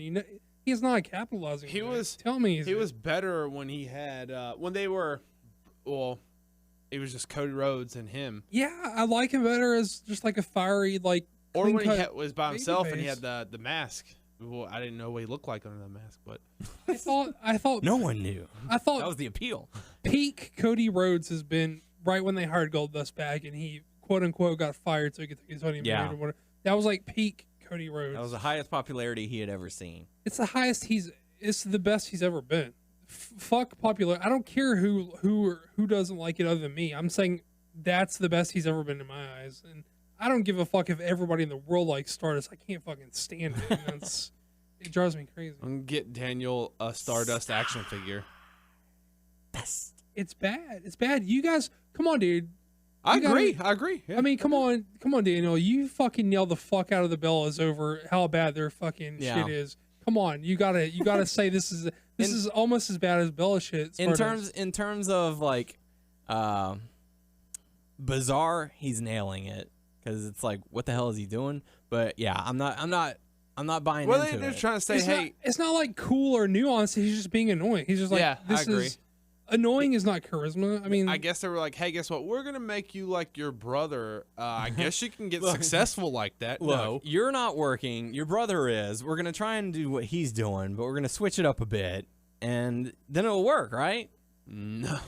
he's not capitalizing. Tell me he was better when he had when they were, well, it was just Cody Rhodes and him. Yeah, I like him better as just like a fiery like. Or when he was by himself and he had the mask. Well, I didn't know what he looked like under that mask, but I thought No one knew. I thought That was the appeal. peak Cody Rhodes has been right when they hired Goldust back and he quote unquote got fired so he could take his honeymoon Yeah. or whatever. That was like peak Cody Rhodes. That was the highest popularity he had ever seen. It's the highest it's the best he's ever been. Fuck popular. I don't care who doesn't like it other than me. I'm saying that's the best he's ever been in my eyes. And I don't give a fuck if everybody in the world likes Stardust. I can't fucking stand it. It drives me crazy. I'm gonna get Daniel a Stardust action figure. It's bad. It's bad. You guys, come on, dude. I agree. Yeah. I mean, come on, Daniel. You fucking nailed the fuck out of the Bellas over how bad their fucking shit is. Come on, you gotta say this is almost as bad as Bella shit. In terms of like, bizarre, he's nailing it because it's like, what the hell is he doing? But yeah, I'm not buying Well, into they're it. trying to say, it's not like cool or nuanced. He's just being annoying. He's just like, Yeah, I agree. Annoying is not charisma. I mean, I guess they were like, hey, guess what? We're going to make you like your brother. I guess you can get successful like that. Look, No. you're not working. Your brother is. We're going to try and do what he's doing, but we're going to switch it up a bit, and then it'll work, right? No.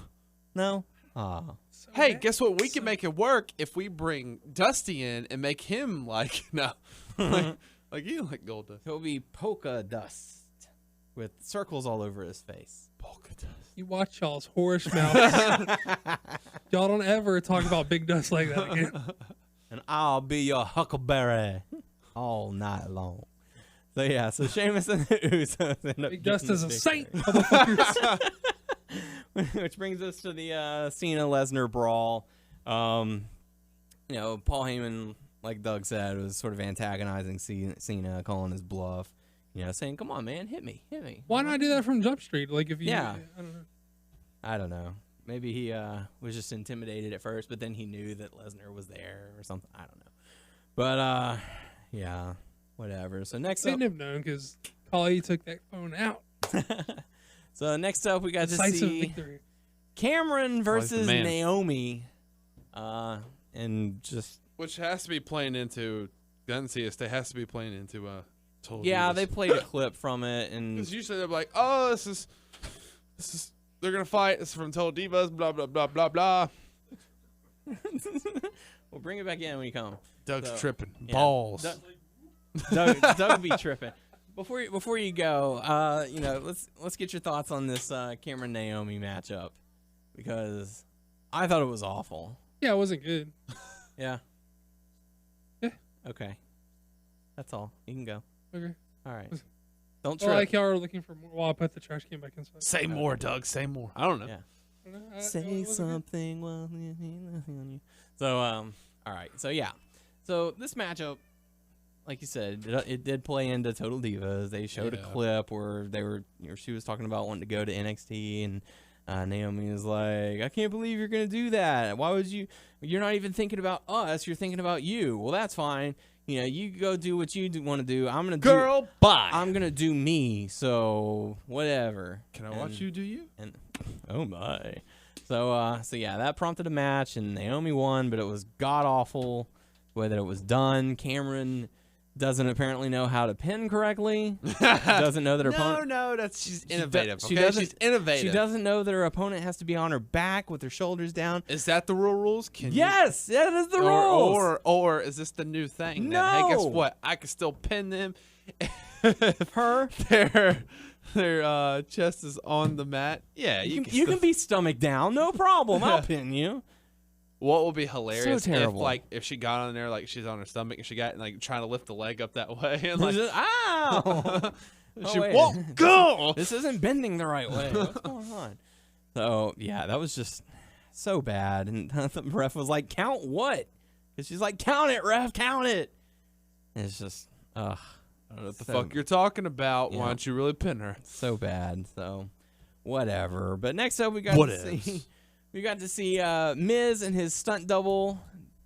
No? Aw. Hey, guess what? We can make it work if we bring Dusty in and make him like, no. like you like Goldust. He'll be polka dust with circles all over his face. Polka dust. you watch y'all's horse mouths. Y'all don't ever talk about Big Dust like that again. And I'll be your huckleberry all night long. So yeah, so Sheamus and the Usos end up Big Dust getting is the a victory. saint, motherfuckers. Which brings us to the Cena Lesnar brawl. Paul Heyman, like Doug said, was sort of antagonizing Cena, calling his bluff. Saying, "Come on, man, hit me." Why not do that from Jump Street? Like if you, Yeah. I don't know. Maybe he was just intimidated at first, but then he knew that Lesnar was there or something. I don't know. But yeah, whatever. So next They up, didn't have known because Kali took that phone out. so next up we got to Decisive see victory. Cameron versus man. Naomi, and just Which has to be playing into, doesn't see us, they has to be playing into Total yeah, Divas. they played a clip from it, and Because usually they're like, oh, this is, they're going to fight. This is from Total Divas, blah, blah, blah, blah, blah. we'll bring it back in when you come. Doug's So, tripping. yeah, Balls. Doug be tripping. Before you go, let's get your thoughts on this Cameron Naomi matchup, because I thought it was awful. Yeah, it wasn't good. Yeah. Yeah. Okay. That's all. You can go. Okay. All right. Don't Well, trip. like y'all are looking for more. Well, I put the trash can back inside. Say more, Doug. Say more. I don't know. Yeah. I don't know. It Say wasn't good. something while nothing on you. So all right. So yeah. So this matchup, like you said, it did play into Total Divas. They showed a clip where she was talking about wanting to go to NXT, and Naomi was like, "I can't believe you're gonna do that. Why would you? You're not even thinking about us. You're thinking about you. Well, that's fine. You go do what you want to do. I'm gonna do me. So whatever. Can I watch you do you? And oh my. So yeah, that prompted a match, and Naomi won, but it was god awful the way that it was done. Cameron doesn't apparently know how to pin correctly. Doesn't know that her opponent. She's innovative. She She's innovative. She doesn't know that her opponent has to be on her back with her shoulders down. Is that the rules? Yes, that is the rules. Or is this the new thing? No. That, hey, guess what? I can still pin them. Her. Their chest is on the mat. Yeah, You can be stomach down, no problem. I'll pin you. What would be hilarious So terrible. if she got on there like she's on her stomach and she got like trying to lift the leg up that way and like Ow! she wait. won't go. This isn't bending the right way. What's going on? So yeah, that was just so bad. And the ref was like, "Count what?" Because she's like, "Count it, ref, count it." And it's just, ugh. I don't know what the fuck you're talking about. Yeah. Why don't you really pin her? So bad. So whatever. But next up, we got to see Miz and his stunt double,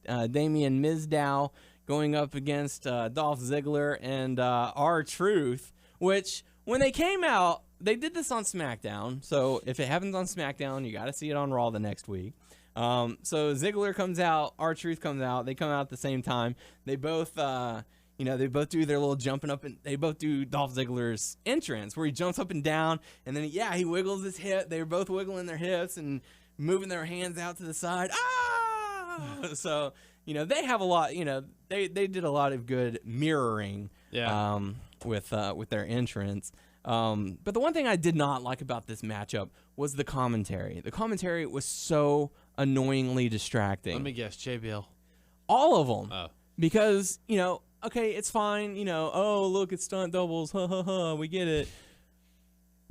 Damian Mizdow, going up against Dolph Ziggler and R-Truth, which when they came out, they did this on SmackDown. So if it happens on SmackDown, you got to see it on Raw the next week. So Ziggler comes out, R-Truth comes out. They come out at the same time. They both, they both do their little jumping up, and they both do Dolph Ziggler's entrance where he jumps up and down, and then he wiggles his hip. They're both wiggling their hips and moving their hands out to the side. So they have a lot. They did a lot of good mirroring. With their entrance. But the one thing I did not like about this matchup was the commentary. The commentary was so annoyingly distracting. Let me guess, JBL. All of them. Oh. Because, okay, it's fine. Oh, look, it's stunt doubles. Ha, ha, ha, we get it.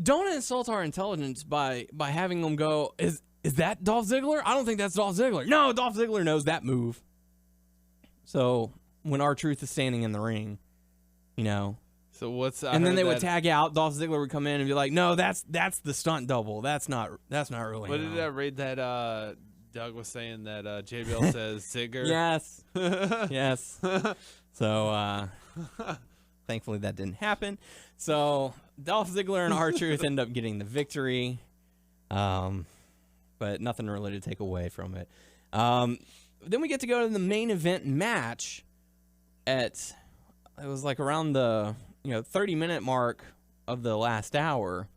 Don't insult our intelligence by having them go, is that Dolph Ziggler? I don't think that's Dolph Ziggler. No, Dolph Ziggler knows that move. So when R-Truth is standing in the ring, So what's and then they would tag out. Dolph Ziggler would come in and be like, "No, that's the stunt double. That's not really." What did I read that Doug was saying that JBL says Zigger? Yes, yes. So thankfully that didn't happen. So Dolph Ziggler and R-Truth end up getting the victory, but nothing really to take away from it. Then we get to go to the main event match. It was like around the 30-minute mark of the last hour,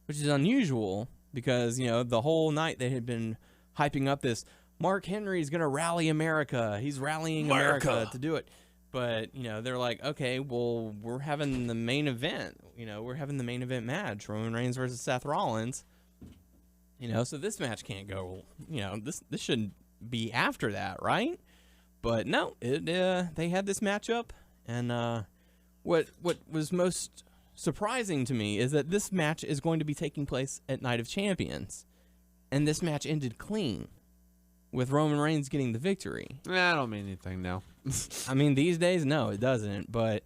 which is unusual because, the whole night they had been hyping up this Mark Henry's going to rally America. He's rallying America to do it. But, they're like, okay, well, we're having the main event. We're having the main event match, Roman Reigns versus Seth Rollins. So this match can't go, this shouldn't be after that, right? But no, they had this matchup, and what was most surprising to me is that this match is going to be taking place at Night of Champions, and this match ended clean with Roman Reigns getting the victory. I don't mean anything now. I mean, these days, no, it doesn't. But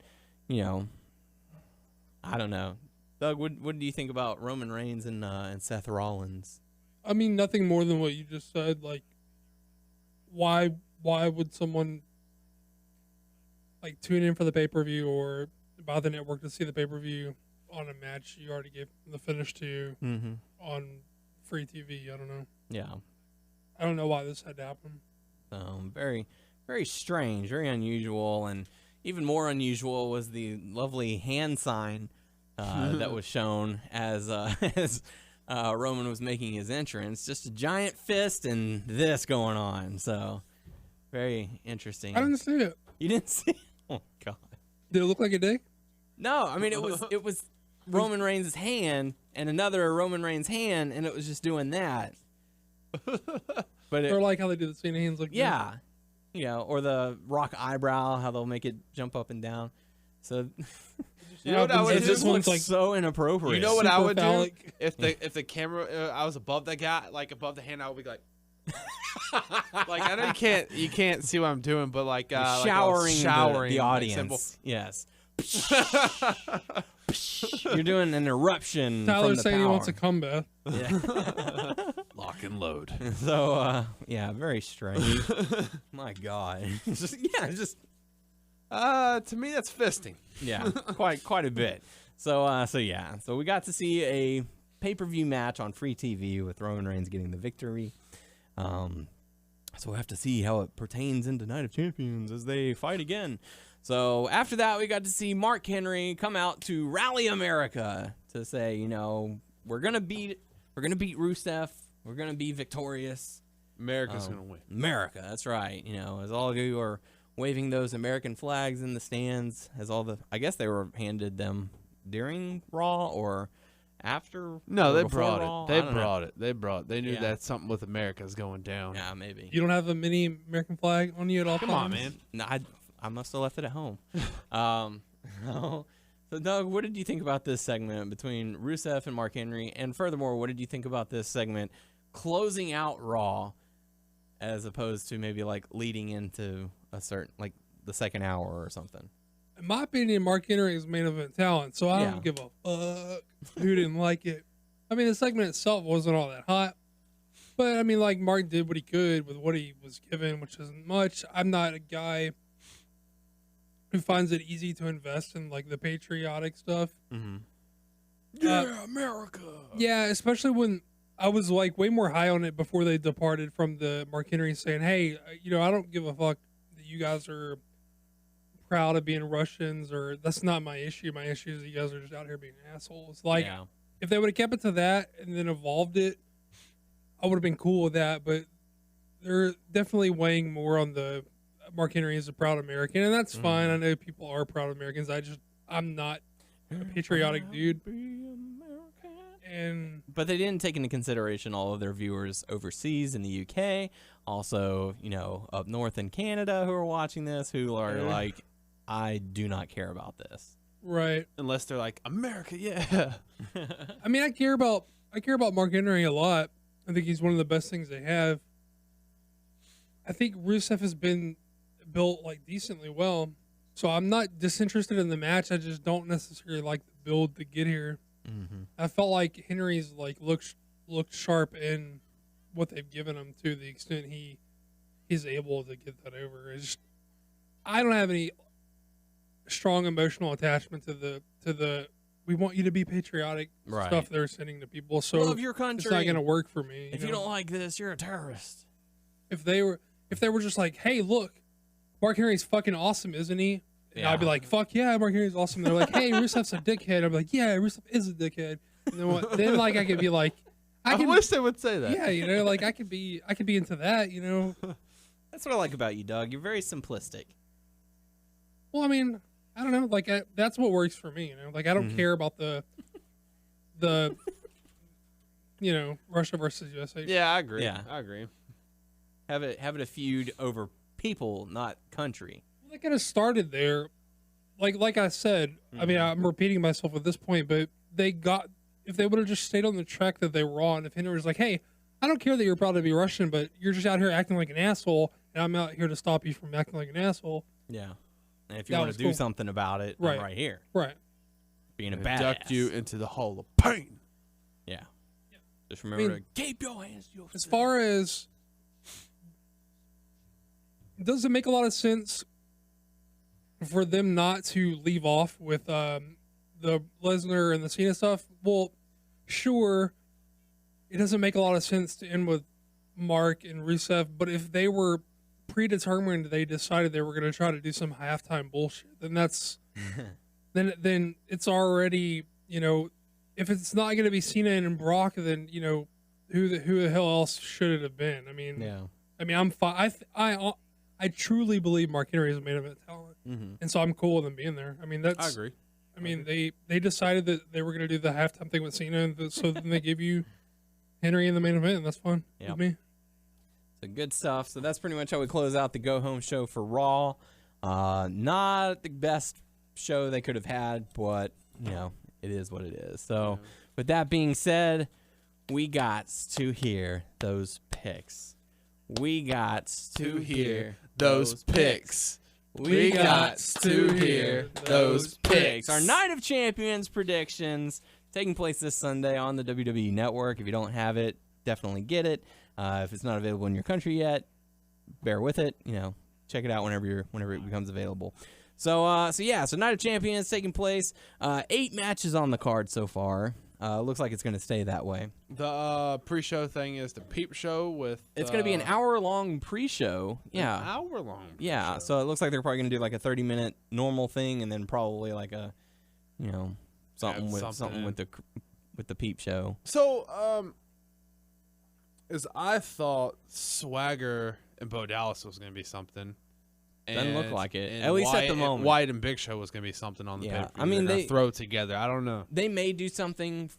I don't know. Doug, what do you think about Roman Reigns and Seth Rollins? I mean, nothing more than what you just said. Like, why would someone tune in for the pay-per-view or buy the network to see the pay-per-view on a match you already gave the finish to on free TV? I don't know. Yeah. I don't know why this had to happen. Very, very strange, very unusual, and even more unusual was the lovely hand sign that was shown as Roman was making his entrance. Just a giant fist and this going on. So very interesting. I didn't see it. You didn't see it? Oh God! Did it look like a dick? No, I mean it was Roman Reigns' hand and another Roman Reigns hand, and it was just doing that. But or like how they do the same hands, like yeah, or the Rock eyebrow, how they'll make it jump up and down. So you know what I would do? Just looks so inappropriate. You know what I would phallic. do if the camera I was above the guy, like above the hand, I would be like. Like I know you can't see what I'm doing, but like showering the audience. Yes. You're doing an eruption. Tyler's from the saying power. he wants a comeback. Yeah. Lock and load. So yeah, very strange. My God. just to me that's fisting. Yeah, quite a bit. So yeah. So we got to see a pay-per-view match on free TV with Roman Reigns getting the victory. So we'll have to see how it pertains into Night of Champions as they fight again. So after that, we got to see Mark Henry come out to rally America to say, we're gonna beat Rusev. We're gonna be victorious. America's gonna win. America, that's right. As all of you are waving those American flags in the stands, I guess they were handed them during Raw or after. No, they brought Raw? They knew that something with America's going down. Yeah, maybe. You don't have a mini American flag on you at all Come times? on, man. No, I must have left it at home. So, Doug, what did you think about this segment between Rusev and Mark Henry? And furthermore, what did you think about this segment closing out Raw as opposed to maybe leading into a certain, the second hour or something? In my opinion, Mark Henry is main event talent, so I don't give a fuck who didn't like it. I mean, the segment itself wasn't all that hot, but I mean, Mark did what he could with what he was given, which isn't much. I'm not a guy who finds it easy to invest in the patriotic stuff. Mm-hmm. Yeah, America. Yeah, especially when I was way more high on it before they departed from the Mark Henry saying, "Hey, I don't give a fuck that you guys are proud of being Russians, or that's not my issue. My issue is you guys are just out here being assholes. Like, if they would have kept it to that and then evolved it, I would have been cool with that. But they're definitely weighing more on the Mark Henry is a proud American, and that's fine. I know people are proud Americans. I'm not a patriotic dude. But they didn't take into consideration all of their viewers overseas in the UK, also, up north in Canada who are watching this, who are like, I do not care about this. Right. Unless they're like, America, yeah. I mean, I care about Mark Henry a lot. I think he's one of the best things they have. I think Rusev has been built like decently well. So I'm not disinterested in the match. I just don't necessarily like the build to get here. Mm-hmm. I felt like Henry's like looked sharp in what they've given him to the extent he's able to get that over. I don't have any strong emotional attachment to the we want you to be patriotic stuff they're sending to people. So love your country. It's not going to work for me. If you don't like this, you're a terrorist. If they were just like, hey, look, Mark Henry's fucking awesome, isn't he? And I'd be like, fuck yeah, Mark Henry's awesome. They're like, hey, Rusev's a dickhead. I'd be like, yeah, Rusev is a dickhead. And then like I could be like, I wish they would say that. Yeah, like I could be into that, That's what I like about you, Doug. You're very simplistic. Well, I mean, I don't know. Like that's what works for me, Like I don't care about the Russia versus USA. Yeah, I agree. Yeah. I agree. Have it a feud over people, not country. They could have started there, like I said. I mean, I'm repeating myself at this point, but if they would have just stayed on the track that they were on. If Henry was like, "Hey, I don't care that you're proud to be Russian, but you're just out here acting like an asshole, and I'm out here to stop you from acting like an asshole." Yeah, and if you want to do something about it, I'm right here. Right. Being a badass. Induct you into the hall of pain. Yeah. Just remember to keep your hands to yourself. As far as, does it make a lot of sense for them not to leave off with the Lesnar and the Cena stuff? Well, sure, it doesn't make a lot of sense to end with Mark and Rusev, but if they were predetermined, they decided they were going to try to do some halftime bullshit, then that's then it's already, if it's not going to be Cena and Brock, then who the hell else should it have been? I mean, I'm fine. I truly believe Mark Henry is a main event talent, and so I'm cool with him being there. I mean, I agree. I mean, they decided that they were going to do the halftime thing with Cena, and so then they give you Henry in the main event, and that's fine with me. So good stuff. So that's pretty much how we close out the Go Home show for Raw. Not the best show they could have had, but it is what it is. So with that being said, we got to hear those picks. We got to hear those picks. We got to hear those picks. Our Night of Champions predictions taking place this Sunday on the WWE Network. If you don't have it, definitely get it. If it's not available in your country yet, bear with it. Check it out whenever it becomes available. So Night of Champions taking place. 8 matches on the card so far. Looks like it's going to stay that way. The pre-show thing is the peep show with... It's going to be an hour-long pre-show. Yeah. An hour-long pre-show. Yeah, so it looks like they're probably going to do like a 30-minute normal thing and then probably like a, something with the peep show. So, as I thought Swagger and Bo Dallas was going to be something. Doesn't look like it. At least at the moment. Wyatt and Big Show was going to be something on the pay-per-view. I mean, they throw together. I don't know. They may do something,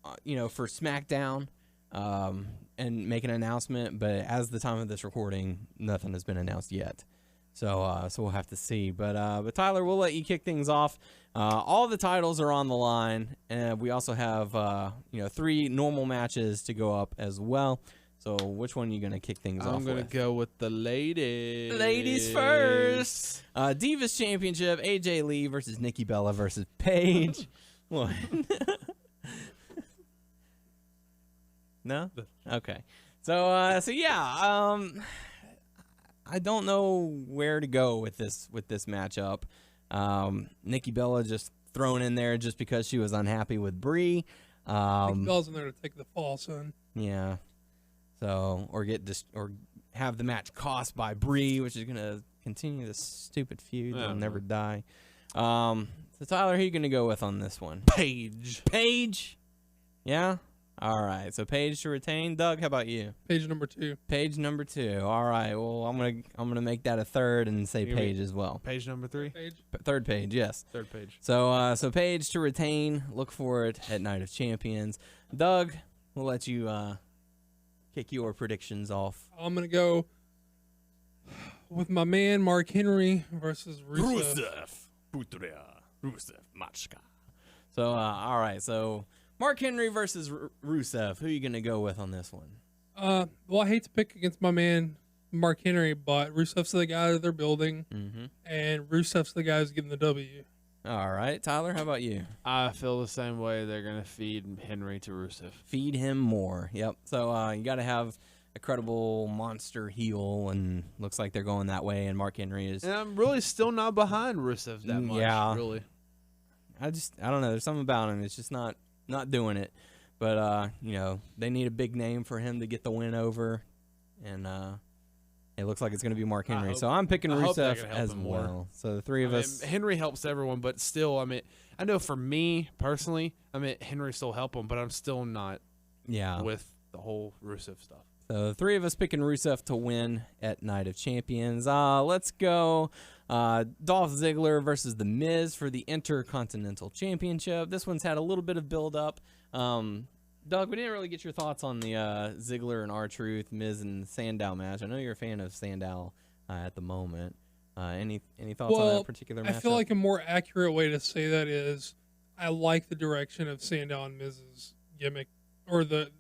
for SmackDown, and make an announcement. But as the time of this recording, nothing has been announced yet. So we'll have to see. But Tyler, we'll let you kick things off. All the titles are on the line, and we also have 3 normal matches to go up as well. So which one are you going to kick things off with? I'm going to go with the ladies. Ladies first. Divas Championship, AJ Lee versus Nikki Bella versus Paige. What? No? Okay. So I don't know where to go with this matchup. Nikki Bella just thrown in there just because she was unhappy with Brie. Nikki Bella's in there to take the fall, son. Yeah. So or have the match cost by Brie, which is gonna continue this stupid feud that'll never die. So Tyler, who are you gonna go with on this one? Paige. Paige? Yeah? All right. So Paige to retain. Doug, how about you? Page number 2. Page number 2. All right. Well, I'm gonna make that a third and say Paige as well. Page number 3? Page. Third page, yes. Third page. So Paige to retain. Look for it at Night of Champions. Doug, we'll let you kick your predictions off. I'm going to go with my man Mark Henry versus Rusev. Rusev Machka. So, all right. So, Mark Henry versus Rusev. Who are you going to go with on this one? Well, I hate to pick against my man Mark Henry, but Rusev's the guy that they're building, and Rusev's the guy who's getting the W. All right. Tyler, how about you? I feel the same way. They're going to feed Henry to Rusev. Feed him more. Yep. So, you got to have a credible monster heel, and looks like they're going that way, and Mark Henry is... And I'm really still not behind Rusev that much, really. I don't know. There's something about him. It's just not doing it. But, they need a big name for him to get the win over, and it looks like it's going to be Mark Henry. So I'm picking Rusev as well. So the three of us... Henry helps everyone, but still, I know for me, personally, Henry still help him, but I'm still not with the whole Rusev stuff. So the three of us picking Rusev to win at Night of Champions. Let's go Dolph Ziggler versus The Miz for the Intercontinental Championship. This one's had a little bit of build-up. Doug, we didn't really get your thoughts on the Ziggler and R-Truth, Miz and Sandow match. I know you're a fan of Sandow at the moment. Any thoughts on that particular match? I feel like a more accurate way to say that is I like the direction of Sandow and Miz's gimmick, or the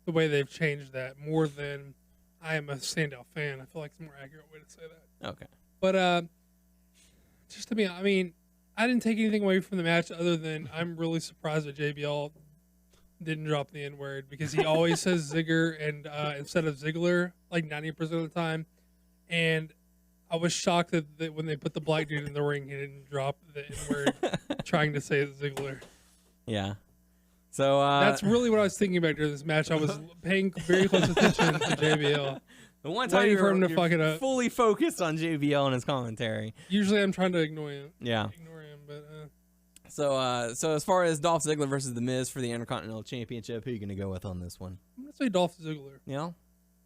way they've changed that more than I am a Sandow fan. I feel like it's a more accurate way to say that. Okay. But just to be, I didn't take anything away from the match other than I'm really surprised that JBL didn't drop the N-word, because he always says Zigger and instead of Ziggler like 90% of the time. And I was shocked that when they put the black dude in the ring, he didn't drop the N-word trying to say it's Ziggler. Yeah. So that's really what I was thinking about during this match. I was paying very close attention to JBL. The one time for him to fuck it up. Fully focused on JBL and his commentary. Usually I'm trying to ignore him. Yeah. But So as far as Dolph Ziggler versus The Miz for the Intercontinental Championship, who are you going to go with on this one? I'm going to say Dolph Ziggler. Yeah?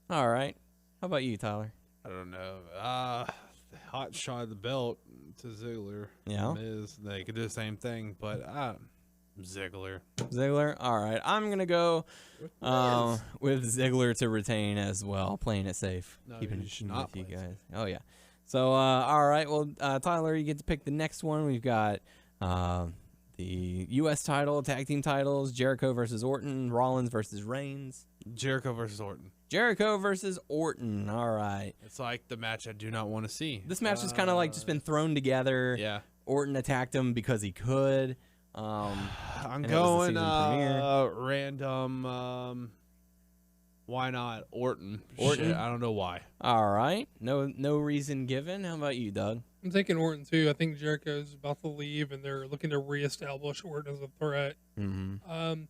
All right. How about you, Tyler? I don't know. Hot shot the belt to Ziggler. Yeah. Miz, they could do the same thing, but Ziggler. Ziggler? All right. I'm going to go with Ziggler to retain as well, playing it safe. No, keeping you should it not with you play it guys. Oh, yeah. So, all right. Well, Tyler, you get to pick the next one. We've got the U.S. title, tag team titles, Jericho versus Orton, Rollins versus Reigns. Jericho versus Orton. Jericho versus Orton. All right. It's like the match I do not want to see. This match has kind of like just been thrown together. Yeah. Orton attacked him because he could. I'm going random. Why not Orton? Shit, I don't know why. All right. No reason given. How about you, Doug? I'm taking Orton too. I think Jericho's about to leave, and they're looking to reestablish Orton as a threat. Mm-hmm.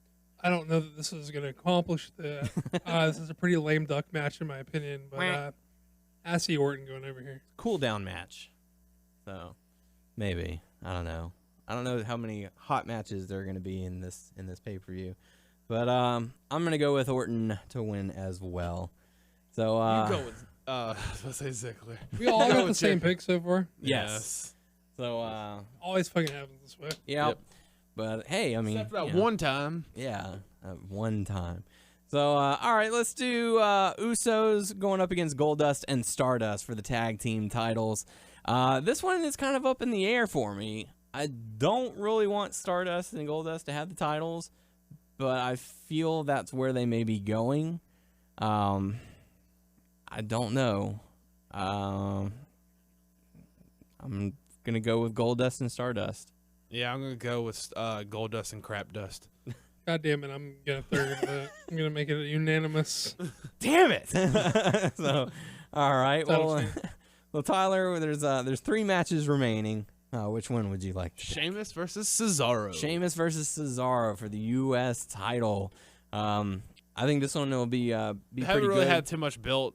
I don't know that this is going to accomplish that. This is a pretty lame duck match in my opinion, but I see Orton going over here. Cool down match. So maybe. I don't know. I don't know how many hot matches there are going to be in this pay-per-view. But I'm going to go with Orton to win as well. So you go with I was going to say Ziggler. We all got the same pick so far. Yes. So always fucking happens this way. Yeah. Yep. But hey, except for that one time. Yeah, one time. So all right, let's do Usos going up against Goldust and Stardust for the tag team titles. This one is kind of up in the air for me. I don't really want Stardust and Goldust to have the titles, but I feel that's where they may be going. I don't know. I'm going to go with Goldust and Stardust. Yeah, I'm going to go with Goldust and Crapdust. God damn it, I'm going to third that. I'm going to make it a unanimous. Damn it! So, all right. Well, Tyler, there's 3 matches remaining. Which one would you like to pick? Sheamus versus Cesaro. Sheamus versus Cesaro for the U.S. title. I think this one will be pretty good. Haven't really had too much build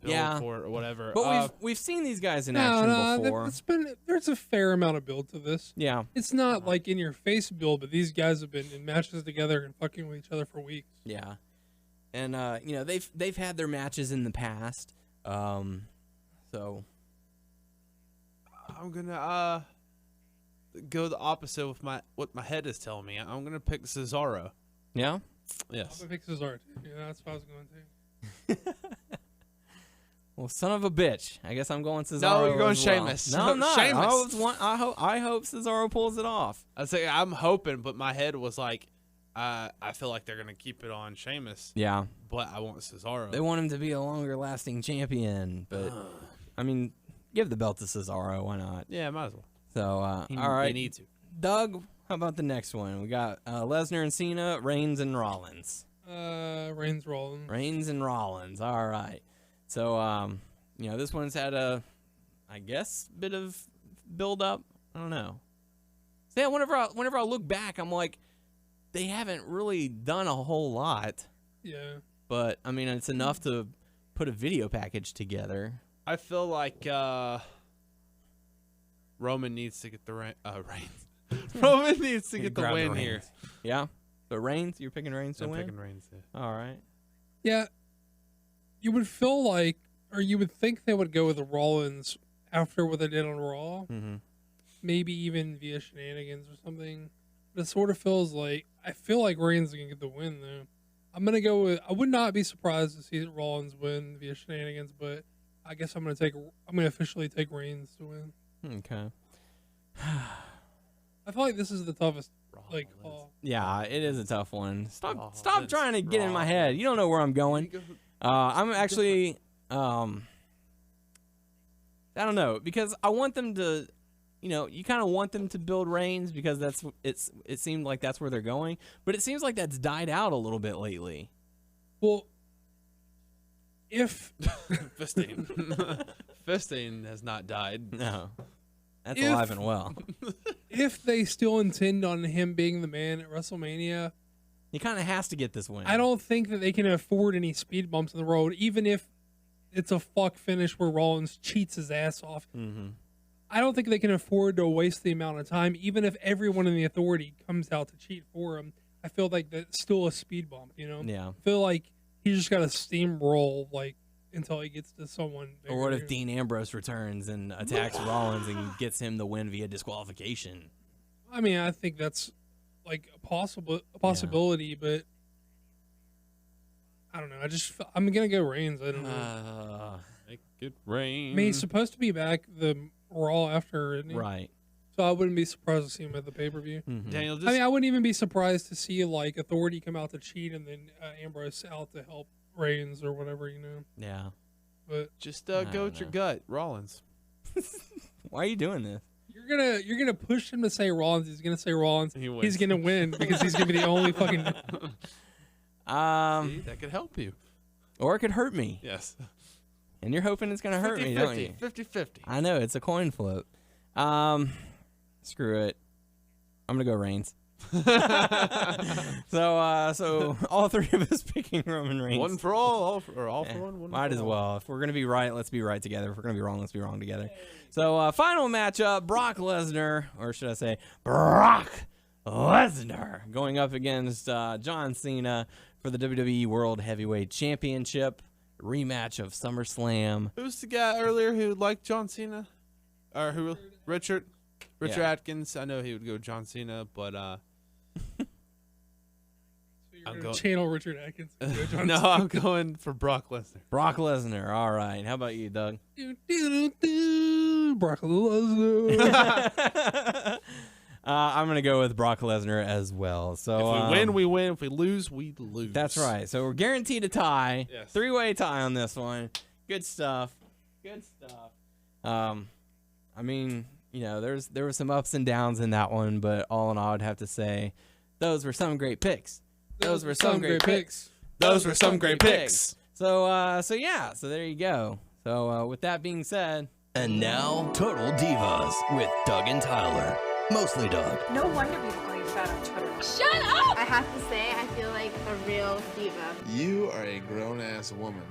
build for it or whatever. But we've seen these guys in action before. There's a fair amount of build to this. Yeah. It's not like in your face build, but these guys have been in matches together and fucking with each other for weeks. Yeah. And they've had their matches in the past. So I'm gonna go the opposite with what my head is telling me. I'm gonna pick Cesaro. Yeah? Yes. I'm gonna pick Cesaro too. Yeah, that's what I was going to. Well, son of a bitch. I guess I'm going Cesaro. No, you're going as well. Sheamus. No, I'm not. Sheamus. I hope Cesaro pulls it off. I'd say I'm hoping, but my head was like, I feel like they're gonna keep it on Sheamus. Yeah. But I want Cesaro. They want him to be a longer lasting champion, but I mean, give the belt to Cesaro. Why not? Yeah, might as well. So, all right. They need to. Doug, how about the next one? We got Lesnar and Cena, Reigns and Rollins. Reigns, Rollins. Reigns and Rollins. All right. So, this one's had a, I guess, bit of build up. I don't know. So, yeah, whenever I look back, I'm like, they haven't really done a whole lot. Yeah. But, I mean, it's enough to put a video package together. I feel like Roman needs to get the Reigns. Roman needs to get the win here. Yeah? But Reigns? You're picking Reigns to win? I'm picking Reigns, yeah. All right. Yeah. You would feel like, or you would think they would go with Rollins after what they did on Raw. Mm-hmm. Maybe even via shenanigans or something. But it sort of feels like, I feel like Reigns is going to get the win, though. I'm going to go with, I would not be surprised to see Rollins win via shenanigans, but I guess I'm going to officially take Reigns to win. Okay. I feel like this is the toughest call. Yeah, it is a tough one. Stop trying to get in my head. You don't know where I'm going. I'm actually I don't know, because I want them to, you kind of want them to build Reigns because it seemed like that's where they're going, but it seems like that's died out a little bit lately. Well, if Fisting has not died. No. That's alive and well. If they still intend on him being the man at WrestleMania, he kind of has to get this win. I don't think that they can afford any speed bumps in the road, even if it's a fuck finish where Rollins cheats his ass off. Mm-hmm. I don't think they can afford to waste the amount of time, even if everyone in the Authority comes out to cheat for him. I feel like that's still a speed bump, Yeah. I feel like he's just got to steamroll, until he gets to someone bigger. Or what if Dean Ambrose returns and attacks Rollins and gets him the win via disqualification? I mean, I think that's a possibility, but I don't know. I'm gonna go Reigns. I don't know. Make it rain. I mean, he's supposed to be back the Raw after, isn't he? Right. So I wouldn't be surprised to see him at the pay-per-view. Mm-hmm. Daniel, I wouldn't even be surprised to see Authority come out to cheat and then Ambrose out to help Reigns or whatever, Yeah. But just go with your gut, Rollins. Why are you doing this? you're gonna push him to say Rollins. He's gonna say Rollins. He's gonna win because he's gonna be the only fucking. See, that could help you, or it could hurt me. Yes. And you're hoping it's gonna hurt me, don't you? 50-50. I know, it's a coin flip. Screw it. I'm gonna go Reigns. So all three of us picking Roman Reigns. One for all for one. Might as well. If we're gonna be right, let's be right together. If we're gonna be wrong, let's be wrong together. So final matchup: Brock Lesnar, or should I say Brock Lesnar, going up against John Cena for the WWE World Heavyweight Championship. Rematch of SummerSlam. Who's the guy earlier who liked John Cena? Or who? Richard Atkins. I know he would go John Cena, but I'm going channel Richard Atkins. No, I'm going for Brock Lesnar. Brock Lesnar. All right. How about you, Doug? Brock Lesnar. I'm gonna go with Brock Lesnar as well. So if we win, we win. If we lose, we lose. That's right. So we're guaranteed a tie. Yes. 3-way tie on this one. Good stuff. I mean, there were some ups and downs in that one, but all in all, I'd have to say those were some great picks. Those were some great picks. Those were some great picks. So there you go. So with that being said, and now Total Divas with Doug and Tyler. Mostly Doug. No wonder we call you fat on Twitter. Shut up! I have to say, I feel like a real diva. You are a grown-ass woman.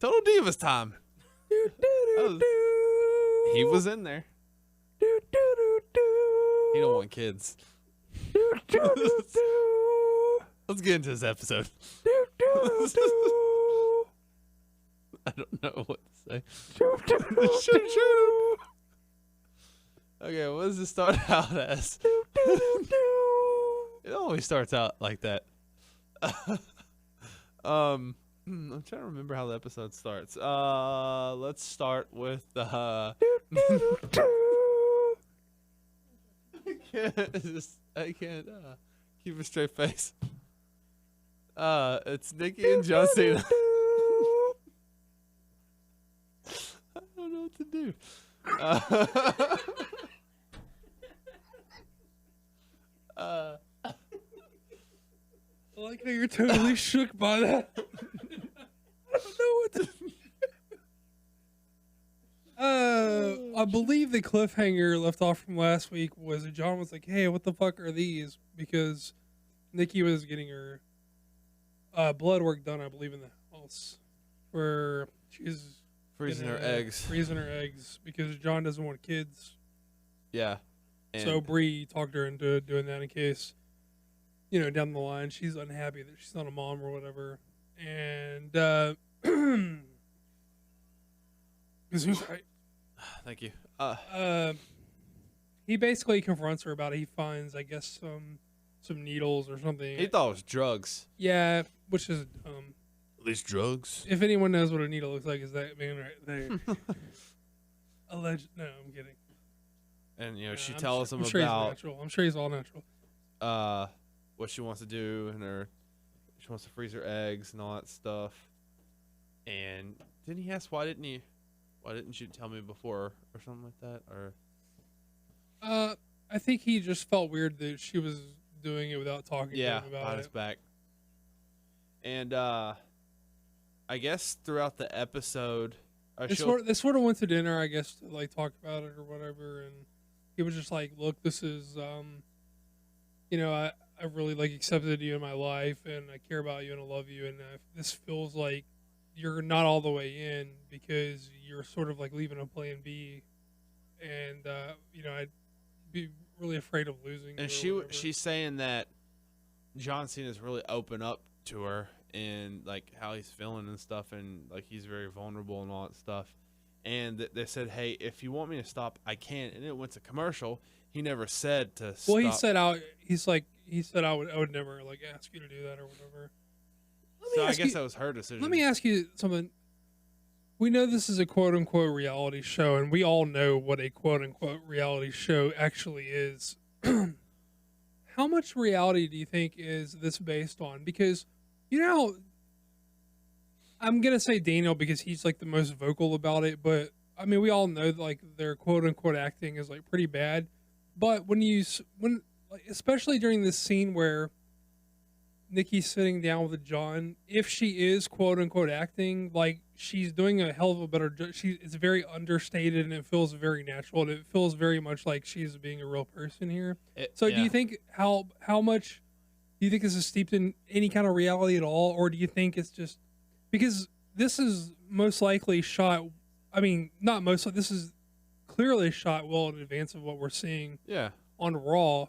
Total Divas time. He was in there. He don't want kids. Let's get into this episode. I don't know what to say. Okay, what does it start out as? It always starts out like that. I'm trying to remember how the episode starts. Let's start with I can't keep a straight face. It's Nikki and John Cena. I don't know what to do. I like how you're totally shook by that. I don't know what to. I believe the cliffhanger left off from last week was that John was like, "Hey, what the fuck are these?" Because Nikki was getting her blood work done, I believe, in the house where she's Freezing her eggs. Freezing her eggs because John doesn't want kids. Yeah. And So Bree talked her into doing that in case, down the line she's unhappy that she's not a mom or whatever. And thank you. He basically confronts her about it. He finds, I guess, some needles or something. He thought it was drugs. Yeah, which is At least drugs. If anyone knows what a needle looks like, is that man right there. Alleged? No, I'm kidding. And she I'm tells him I'm sure about he's natural. I'm sure he's all natural. what she wants to do, and she wants to freeze her eggs and all that stuff. And didn't he ask why didn't you tell me before or something like that? Or I think he just felt weird that she was doing it without talking to him about behind his it. back. And I guess throughout the episode, They sort of went to dinner, I guess, to like talk about it or whatever, and he was just like, "Look, this is, I really like accepted you in my life, and I care about you, and I love you, and this feels like you're not all the way in because you're sort of like leaving a plan B, and I'd be really afraid of losing." And she's saying that John Cena's really open up to her and like how he's feeling and stuff, and like he's very vulnerable and all that stuff. And they said, "Hey, if you want me to stop, I can." And it went to commercial. He never said to stop. Well, he said I would never like ask you to do that or whatever. So I guess that was her decision. Let me ask you something. We know this is a quote unquote reality show, and we all know what a quote unquote reality show actually is. How much reality do you think is this based on? Because I'm gonna say Daniel because he's like the most vocal about it, but I mean we all know that, like their quote unquote acting is like pretty bad. But when especially during this scene where Nikki's sitting down with John, if she is quote unquote acting, like she's doing a hell of a better job. It's very understated and it feels very natural, and it feels very much like she's being a real person here. Do you think how much do you think this is steeped in any kind of reality at all, or do you think it's just because this is most likely shot? I mean, not most. This is clearly shot well in advance of what we're seeing. On Raw.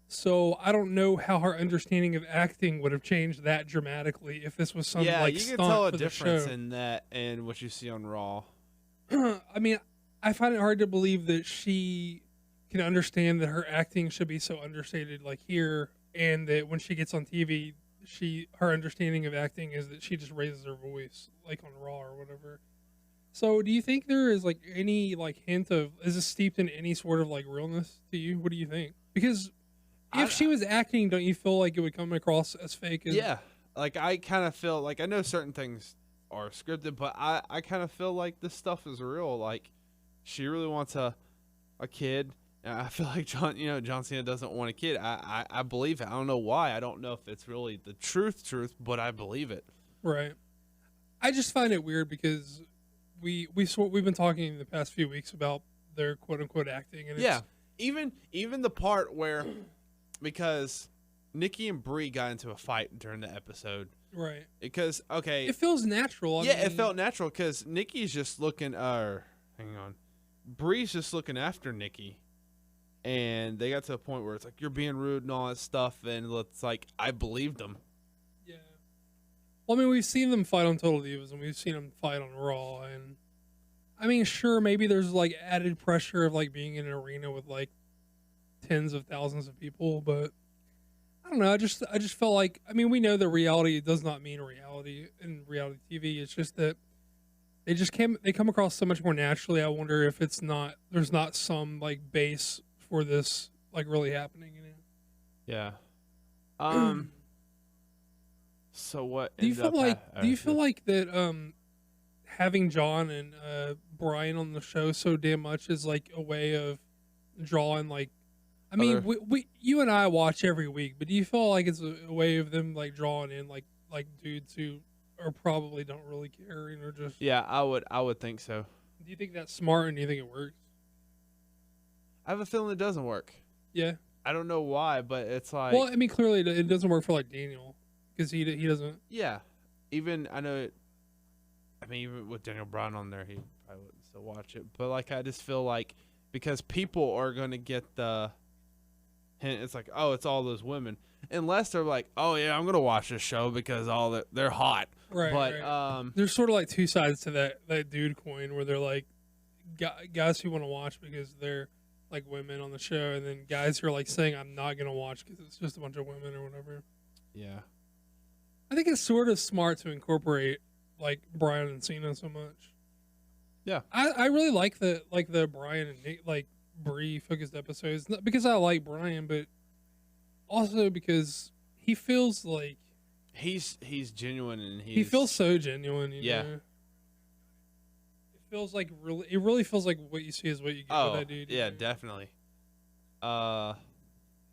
So I don't know how her understanding of acting would have changed that dramatically if this was some like you stunt can tell a for the difference show. in that and what you see on Raw. I mean, I find it hard to believe that she can understand that her acting should be so understated like here, and that when she gets on TV, her understanding of acting is that she just raises her voice like on Raw or whatever. So do you think there is like any like hint of, is this steeped in any sort of like realness to you? What do you think? Because if she was acting, don't you feel like it would come across as fake? Yeah, like I kind of feel like I know certain things are scripted, but I kind of feel like this stuff is real. Like she really wants a kid, and I feel like John Cena doesn't want a kid. I believe it. I don't know why. I don't know if it's really the truth, but I believe it. Right. I just find it weird because we've been talking in the past few weeks about their quote unquote acting, and even the part where. Because Nikki and Bree got into a fight during the episode, Right. Because it feels natural. I it mean, felt natural because Nikki's just looking. Hang on, Bree's just looking after Nikki, and they got to a point where it's like you're being rude and all that stuff, and it's like I believed them. Yeah. Well, I mean, we've seen them fight on Total Divas, and we've seen them fight on Raw, and I mean, sure, maybe there's like added pressure of like being in an arena with like tens of thousands of people, but I don't know. I just felt like, I mean, we know that reality does not mean reality in reality TV. It's just that they come across so much more naturally. I wonder if there's not some like base for this like really happening, you know? Yeah. So what? Do you feel like that having John and Brian on the show so damn much is like a way of drawing like, I mean, you and I watch every week, but do you feel like it's a way of them like drawing in like dudes who are probably don't really care, you know, just Yeah, I would think so. Do you think that's smart, and do you think it works? I have a feeling it doesn't work. Yeah. I don't know why, but it's like. Well, I mean, clearly it doesn't work for like Daniel because he doesn't. Yeah, even I know. I mean, even with Daniel Bryan on there, he probably wouldn't still watch it. But like, I just feel like because people are gonna get the hint. It's like, oh, it's all those women, unless they're like, oh yeah, I'm gonna watch this show because they're hot. Right. But right. There's sort of like two sides to that dude coin, where they're like guys who want to watch because they're like women on the show, and then guys who are like saying I'm not gonna watch because it's just a bunch of women or whatever. Yeah. I think it's sort of smart to incorporate like Brian and Cena so much. Yeah. I really like the Brian and Nick, like Brie focused episodes, not because I like Brian, but also because he feels like he's genuine, and he feels so genuine. You yeah. know? It feels like it really feels like what you see is what you get with that dude. Yeah, know? definitely. I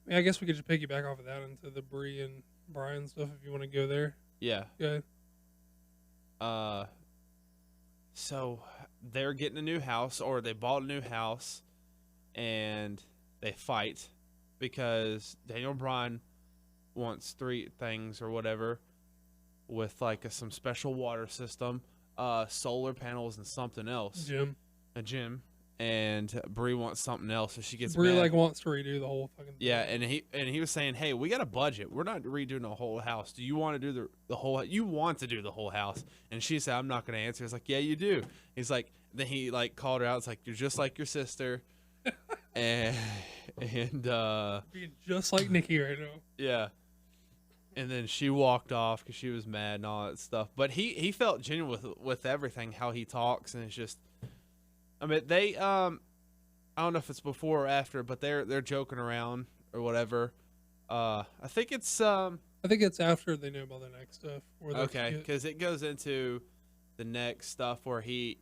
mean, I guess we could just piggyback off of that into the Brie and Brian stuff if you want to go there. Yeah. Good. So they're getting a new house, or they bought a new house, and they fight because Daniel Bryan wants 3 things or whatever with like some special water system, solar panels, and something else. A gym. And Brie wants something else, so she gets Brie mad. like wants to redo the whole fucking thing. Yeah, and he was saying, "Hey, we got a budget. We're not redoing the whole house. Do you want to do the whole? You want to do the whole house?" And she said, "I'm not going to answer." He's like, "Yeah, you do." He's like, then he like called her out. It's like, "You're just like your sister," and being just like Nikki right now. Yeah. And then she walked off because she was mad and all that stuff. But he felt genuine with everything, how he talks, and it's just. I mean, they I don't know if it's before or after, but they're joking around or whatever. I think it's after they know about the next stuff. Okay, because it goes into the next stuff where he,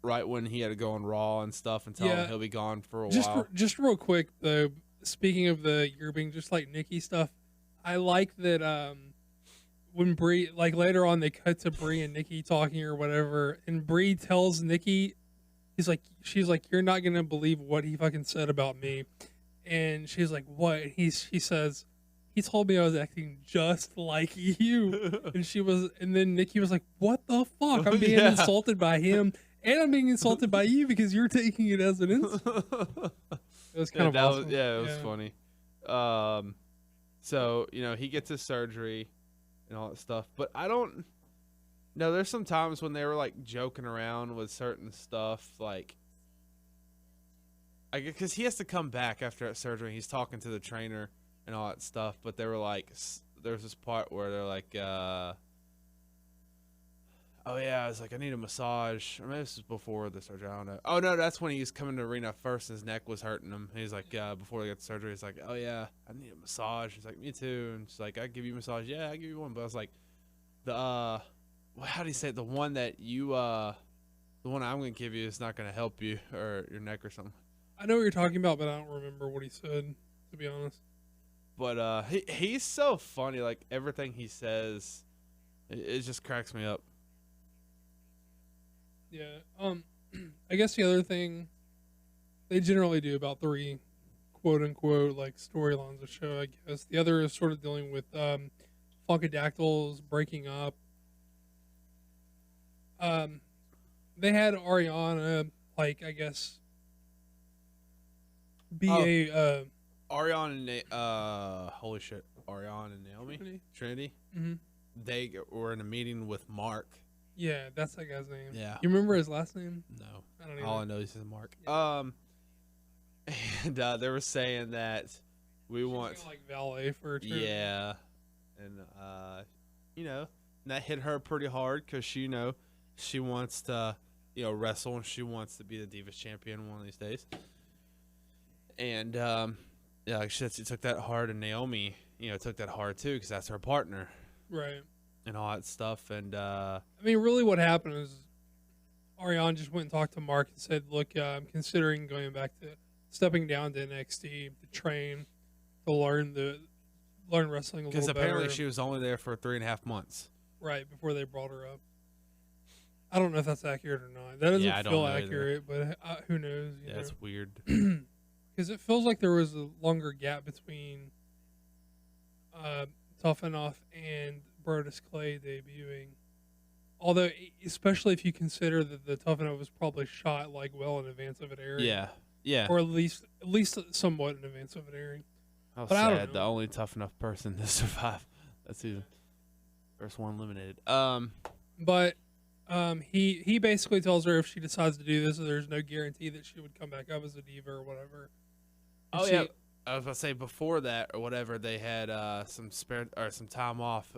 right when he had to go on Raw and stuff, and tell him he'll be gone for a while. Just real quick though, speaking of you're being just like Nikki stuff, I like that when Brie, like later on, they cut to Brie and Nikki talking or whatever, and Brie tells Nikki, she's like, you're not gonna believe what he fucking said about me, and she's like, what? And he says, he told me I was acting just like you, and then Nikki was like, what the fuck? I'm being insulted by him, and I'm being insulted by you because you're taking it as an insult. It was kind of awesome. It was funny. So he gets his surgery and all that stuff, but I don't know. There's some times when they were like joking around with certain stuff, like because he has to come back after that surgery. He's talking to the trainer and all that stuff, but they were like, there's this part where they're like, oh yeah, I was like, I need a massage. Or maybe this is before the surgery. I don't know. Oh no, that's when he was coming to the arena first. His neck was hurting him. He's like, before he got the surgery, he's like, oh yeah, I need a massage. He's like, me too. And she's like, I give you a massage. Yeah, I give you one. But I was like, how do you say it? The one that you, the one I'm gonna give you is not gonna help you or your neck or something. I know what you're talking about, but I don't remember what he said, to be honest. But he's so funny. Like everything he says, it just cracks me up. Yeah. I guess the other thing they generally do about 3 quote unquote like storylines of show, I guess. The other is sort of dealing with Funkadactyls breaking up. They had Ariana, like, I guess, be Ariana and holy shit, Ariana and Naomi Trinity. Mm-hmm. They were in a meeting with Mark. Yeah, that's that guy's name. Yeah, you remember his last name? No, I don't know. All I know is his Mark. Yeah. And they were saying that we want like valet for Trinity. Yeah, and that hit her pretty hard because she wants to wrestle and she wants to be the Divas champion one of these days. And like she took that hard, and Naomi took that hard too because that's her partner, right? And all that stuff. And I mean, really, what happened is Ariane just went and talked to Mark and said, "Look, I'm considering stepping down to NXT to train, to learn wrestling a little better." Because apparently she was only there for 3.5 months. Right, before they brought her up. I don't know if that's accurate or not. That doesn't feel accurate, but who knows? Yeah, it's weird. Because it feels like there was a longer gap between Tough Enough and Brodus Clay debuting. Although, especially if you consider that the Tough Enough was probably shot like well in advance of it airing. Yeah. Or at least somewhat in advance of it airing. How but sad. I don't know. The only Tough Enough person to survive that season. First one eliminated. But he basically tells her if she decides to do this, there's no guarantee that she would come back up as a diva or whatever. And yeah. I was about to say before that or whatever, they had some some time off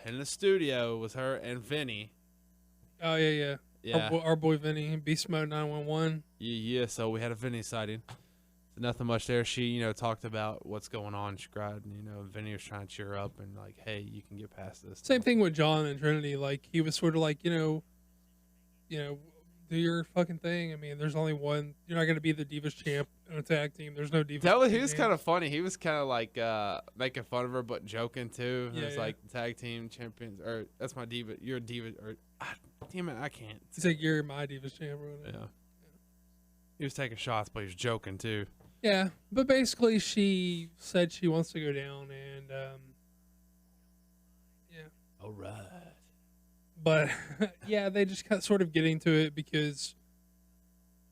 in the studio with her and Vinny. Oh yeah. Yeah. Our boy Vinny, Beast Mode 911. Yeah. So we had a Vinny sighting. Nothing much there. She, talked about what's going on. She cried, and Vinny was trying to cheer her up and like, hey, you can get past this. Same thing with John and Trinity. Like he was sort of like, do your fucking thing. I mean, there's only one. You're not gonna be the Divas champ in a tag team. There's no Divas. He was kind of funny. He was kind of like making fun of her, but joking too. Yeah, it's like tag team champions, or that's my diva. You're a diva, or damn it, I can't. He's like, you're my Divas champ. Or whatever. Yeah. He was taking shots, but he was joking too. Yeah, but basically she said she wants to go down, and yeah. All right. But yeah, they just got sort of getting to it because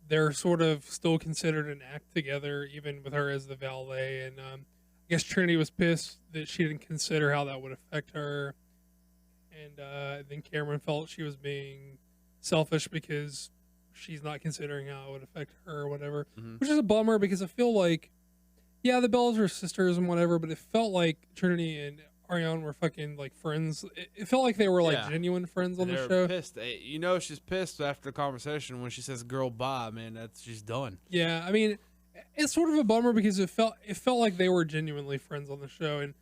they're sort of still considered an act together, even with her as the valet. And I guess Trinity was pissed that she didn't consider how that would affect her. And then Cameron felt she was being selfish because she's not considering how it would affect her or whatever, which is a bummer because I feel like, yeah, the Bellas are sisters and whatever, but it felt like Trinity and Ariane were fucking like friends. It felt like they were like genuine friends on the show. Pissed. She's pissed after the conversation when she says "girl, bye," man. She's done. Yeah, I mean, it's sort of a bummer because it felt like they were genuinely friends on the show, and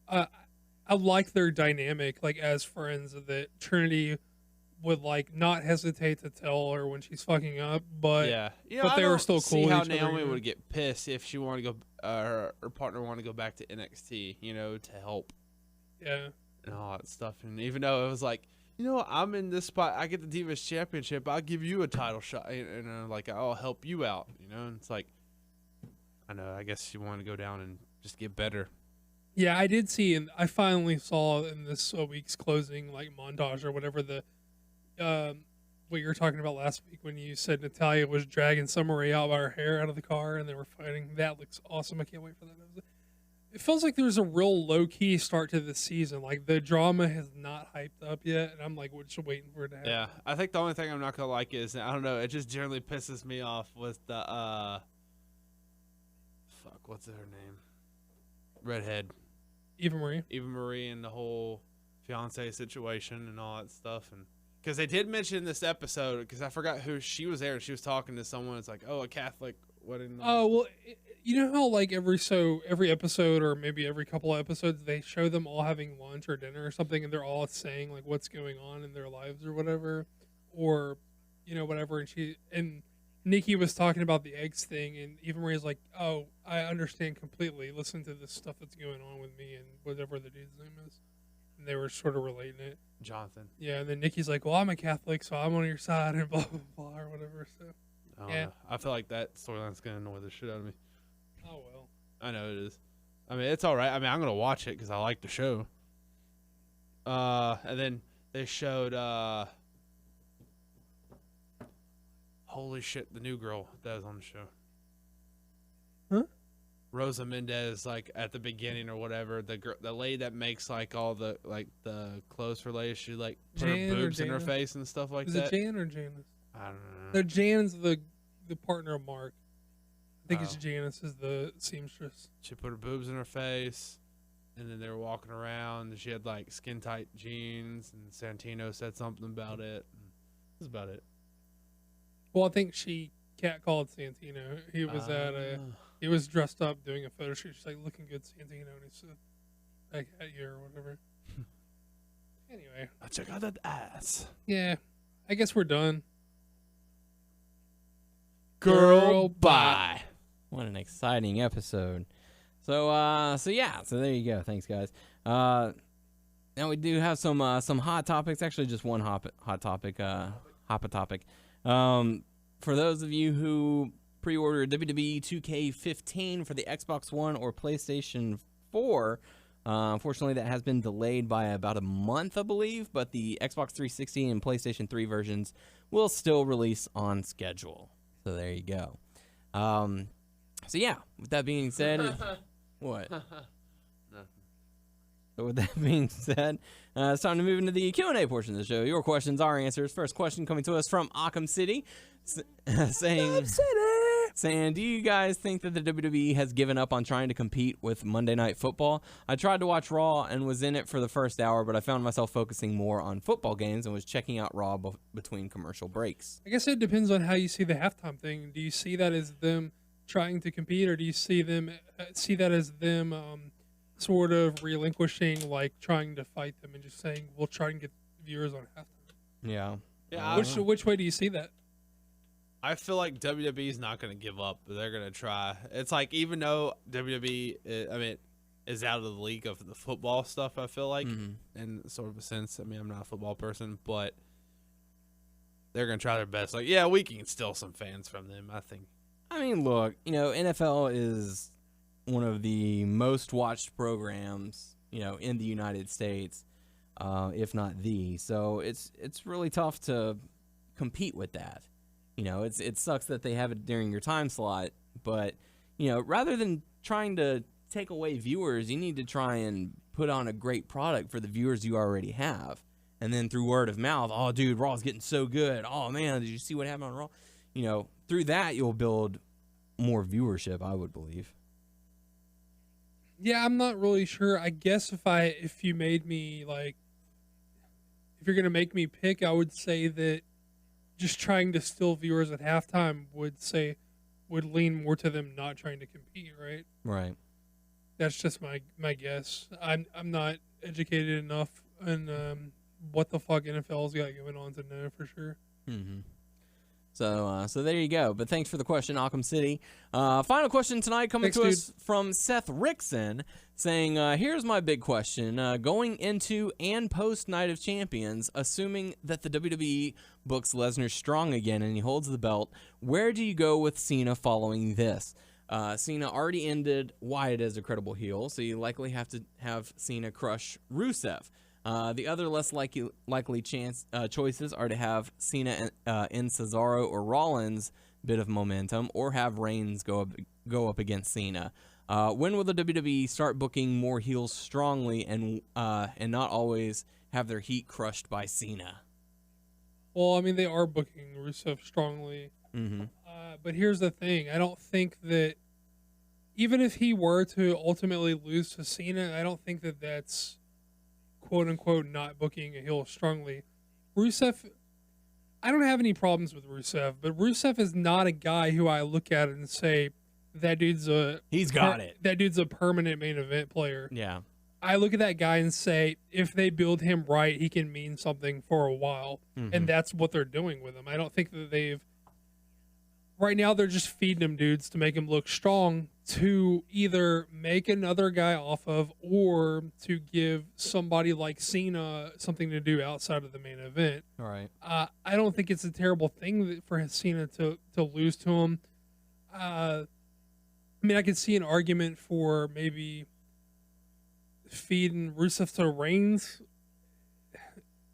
I like their dynamic like as friends. That Trinity would like not hesitate to tell her when she's fucking up, but but they were still cool. See with how each Naomi other, would get pissed if she wanted to go, her partner wanted to go back to NXT, to help. Yeah. And all that stuff. And even though it was like, I'm in this spot, I get the Divas Championship, I'll give you a title shot, and like I'll help you out, and it's like, I know, I guess she wanted to go down and just get better. Yeah, I did see, and I finally saw in this week's closing like montage or whatever what you were talking about last week when you said Natalya was dragging Summer Rae out by her hair out of the car and they were fighting. That looks awesome. I can't wait for that. It feels like there's a real low-key start to this season. Like, the drama has not hyped up yet, and I'm, like, we're just waiting for it to happen. Yeah, I think the only thing I'm not going to like is, I don't know, it just generally pisses me off with the, what's her name? Redhead. Eva Marie and the whole fiancé situation and all that stuff. And because they did mention in this episode, because I forgot who she was there, and she was talking to someone. It's like, a Catholic wedding. Oh, well, you know how like every episode or maybe every couple of episodes they show them all having lunch or dinner or something, and they're all saying like what's going on in their lives or whatever, or whatever. And Nikki was talking about the eggs thing, and Eva Marie's like, "Oh, I understand completely. Listen to this stuff that's going on with me and whatever the dude's name is." And they were sort of relating it. Jonathan. Yeah, and then Nikki's like, "Well, I'm a Catholic, so I'm on your side," and blah blah blah or whatever. So. I don't know. I feel like that storyline's gonna annoy the shit out of me. Oh well. I know it is. I mean, it's all right. I mean, I'm gonna watch it because I like the show. And then they showed holy shit, the new girl that was on the show. Huh? Rosa Mendez, like at the beginning or whatever, the lady that makes like all the clothes for ladies, she like put Jan her or boobs in her Jana? face and stuff like Is that. it Jan or Janice? I don't know. No, Jan's the partner of Mark. I think it's Oh. Janice is the seamstress. She put her boobs in her face, and then they were walking around, and she had like skin tight jeans, and Santino said something about it. That's about it. Well, I think she catcalled Santino. He was he was dressed up doing a photo shoot. She's like, looking good, Santino, and he said, back at you or whatever. Anyway. I check out that ass. Yeah. I guess we're done. Girl, bye. What an exciting episode. So there you go. Thanks, guys. Now we do have some hot topics. Actually, just one hot topic. For those of you who pre-ordered WWE 2K15 for the Xbox One or PlayStation 4, unfortunately that has been delayed by about a month, I believe. But the Xbox 360 and PlayStation 3 versions will still release on schedule. So there you go. So yeah, with that being said, what? So with that being said, it's time to move into the Q&A portion of the show. Your questions, our answers. First question coming to us from Occam City, saying, do you guys think that the WWE has given up on trying to compete with Monday Night Football? I tried to watch Raw and was in it for the first hour, but I found myself focusing more on football games and was checking out Raw between commercial breaks. I guess it depends on how you see the halftime thing. Do you see that as them trying to compete, or do you see that as them sort of relinquishing, like trying to fight them and just saying we'll try and get viewers on halftime? Yeah. Yeah. Which way do you see that? I feel like WWE's not going to give up, but they're going to try. It's like, even though WWE, is out of the league of the football stuff, I feel like, in sort of a sense. I mean, I'm not a football person, but they're going to try their best. Like, yeah, we can steal some fans from them, I think. I mean, look, NFL is one of the most watched programs, in the United States, if not the. So it's really tough to compete with that. It sucks that they have it during your time slot, but rather than trying to take away viewers, you need to try and put on a great product for the viewers you already have, and then through word of mouth, oh dude, Raw's getting so good. Oh man, did you see what happened on Raw? Through that you'll build more viewership, I would believe. Yeah, I'm not really sure. I guess if you made me if you're gonna make me pick, I would say that just trying to steal viewers at halftime would lean more to them not trying to compete, right? Right. That's just my guess. I'm not educated enough in what the fuck NFL's got going on to know for sure. Mm-hmm. So there you go. But thanks for the question, Occam City. Final question tonight coming to us from Seth Rickson, saying, here's my big question. Going into and post Night of Champions, assuming that the WWE books Lesnar strong again and he holds the belt, where do you go with Cena following this? Cena already ended Wyatt as a credible heel, so you likely have to have Cena crush Rusev. The other less likely choices are to have Cena in Cesaro or Rollins bit of momentum, or have Reigns go up against Cena. When will the WWE start booking more heels strongly and not always have their heat crushed by Cena? Well, I mean, they are booking Rusev strongly. Mm-hmm. But here's the thing. I don't think that even if he were to ultimately lose to Cena, I don't think that that's quote-unquote not booking a heel strongly. Rusev, I don't have any problems with Rusev, but Rusev is not a guy who I look at and say, that dude's a permanent main event player. Yeah. I look at that guy and say, if they build him right, he can mean something for a while. Mm-hmm. And that's what they're doing with him. I don't think that right now they're just feeding him dudes to make him look strong, to either make another guy off of, or to give somebody like Cena something to do outside of the main event. All right. I don't think it's a terrible thing for Cena to lose to him. I mean, I could see an argument for maybe feeding Rusev to Reigns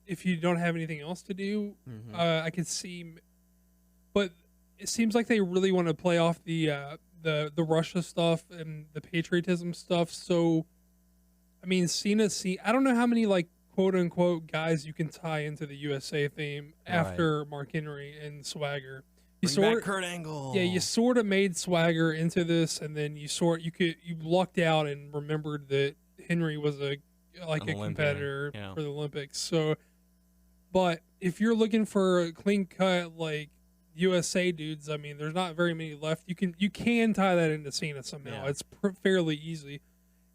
if you don't have anything else to do, I could see. But it seems like they really want to play off the Russia stuff and the patriotism stuff. So, I mean, Cena. I don't know how many like quote unquote guys you can tie into the USA theme after Mark Henry and Swagger. Bring back Kurt Angle. Yeah, you sort of made Swagger into this, and then you lucked out and remembered that Henry was a competitor for the Olympics. So, but if you're looking for a clean cut like USA dudes, I mean, there's not very many left. You can tie that into Cena somehow. It's fairly easy.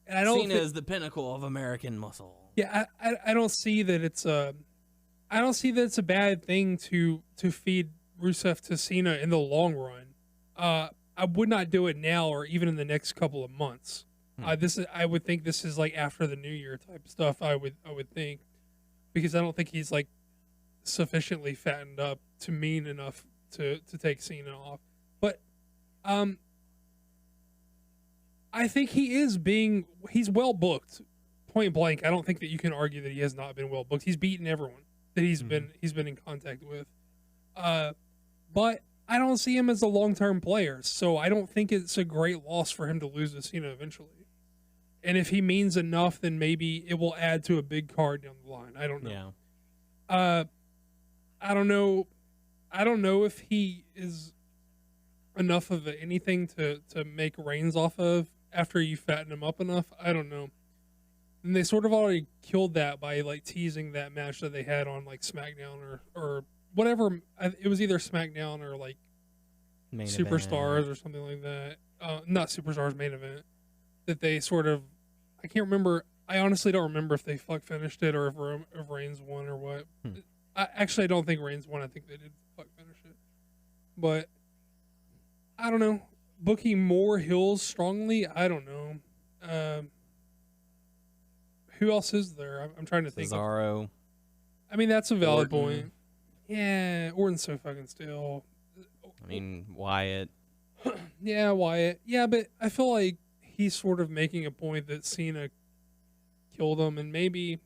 And I don't Cena is the pinnacle of American muscle. Yeah, I don't see that it's a bad thing to feed Rusev to Cena in the long run. I would not do it now or even in the next couple of months. I would think this is like after the New Year type stuff. I would think, because I don't think he's like sufficiently fattened up to mean enough to take Cena off. But I think he's well booked. Point blank, I don't think that you can argue that he has not been well booked. He's beaten everyone that he's been in contact with. But I don't see him as a long-term player, so I don't think it's a great loss for him to lose to Cena eventually. And if he means enough, then maybe it will add to a big card down the line. I don't know. Yeah. I don't know. I don't know if he is enough of anything to make Reigns off of after you fatten him up enough. I don't know. And they sort of already killed that by like teasing that match that they had on like SmackDown or whatever. It was either SmackDown or like Main Superstars event. or something like that. Not Superstars, main event. That they sort of, I can't remember. I honestly don't remember if they finished it or if Reigns won or what. I don't think Reigns won. I think they did finish it. But I don't know. Booking more heels strongly, I don't know. Who else is there? I'm trying to think. Cesaro. I mean, that's a valid Orton. point. Yeah, Orton's so fucking still. I mean, Wyatt. Yeah, Wyatt. Yeah, but I feel like he's sort of making a point that Cena killed him, and maybe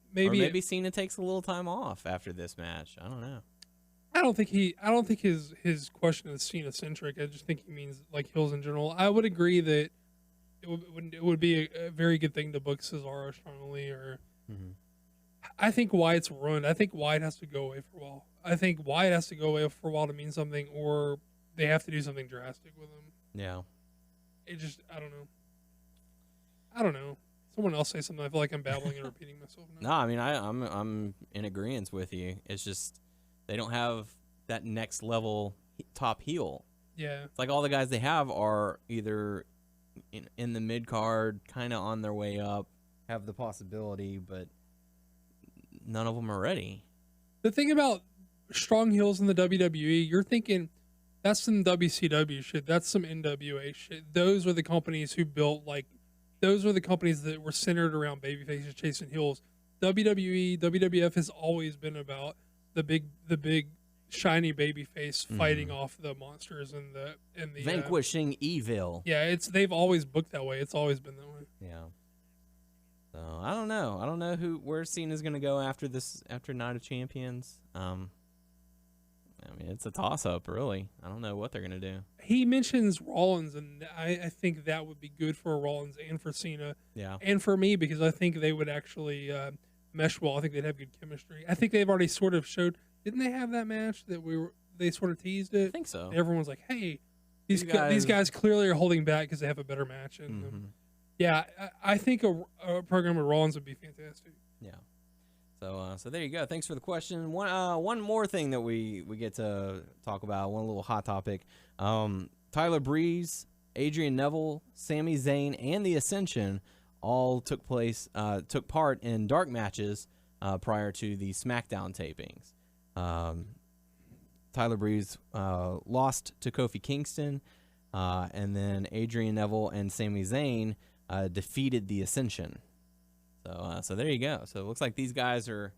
Cena takes a little time off after this match. I don't know. I don't think his question is Cena centric. I just think he means like heels in general. I would agree that it would be a very good thing to book Cesaro strongly, or I think Wyatt's ruined. I think Wyatt has to go away for a while. I think Wyatt has to go away for a while to mean something, or they have to do something drastic with him. Yeah. It just, I don't know. Someone else say something. I feel like I'm babbling and repeating myself now. No, I mean I'm in agreement with you. It's just they don't have that next level top heel. Yeah. It's like all the guys they have are either in the mid card, kind of on their way up, have the possibility, but none of them are ready. The thing about strong heels in the WWE, you're thinking that's some WCW shit. That's some NWA shit. Those are the companies who built those are the companies that were centered around babyfaces chasing heels. WWE, WWF has always been about the big shiny babyface fighting off the monsters and the vanquishing evil. Yeah, they've always booked that way. It's always been that way. Yeah. So I don't know. I don't know where Cena's gonna go after Night of Champions. I mean, it's a toss-up, really. I don't know what they're going to do. He mentions Rollins, and I think that would be good for Rollins and for Cena. Yeah. And for me, because I think they would actually mesh well. I think they'd have good chemistry. I think they've already sort of showed. Didn't they have that match that they sort of teased it? I think so. And everyone's like, hey, these guys clearly are holding back because they have a better match. And yeah, I think a program with Rollins would be fantastic. Yeah. So there you go. Thanks for the question. One more thing that we get to talk about. One little hot topic. Tyler Breeze, Adrian Neville, Sami Zayn, and the Ascension all took part in dark matches prior to the SmackDown tapings. Tyler Breeze lost to Kofi Kingston, and then Adrian Neville and Sami Zayn defeated the Ascension. So there you go. So it looks like these guys are,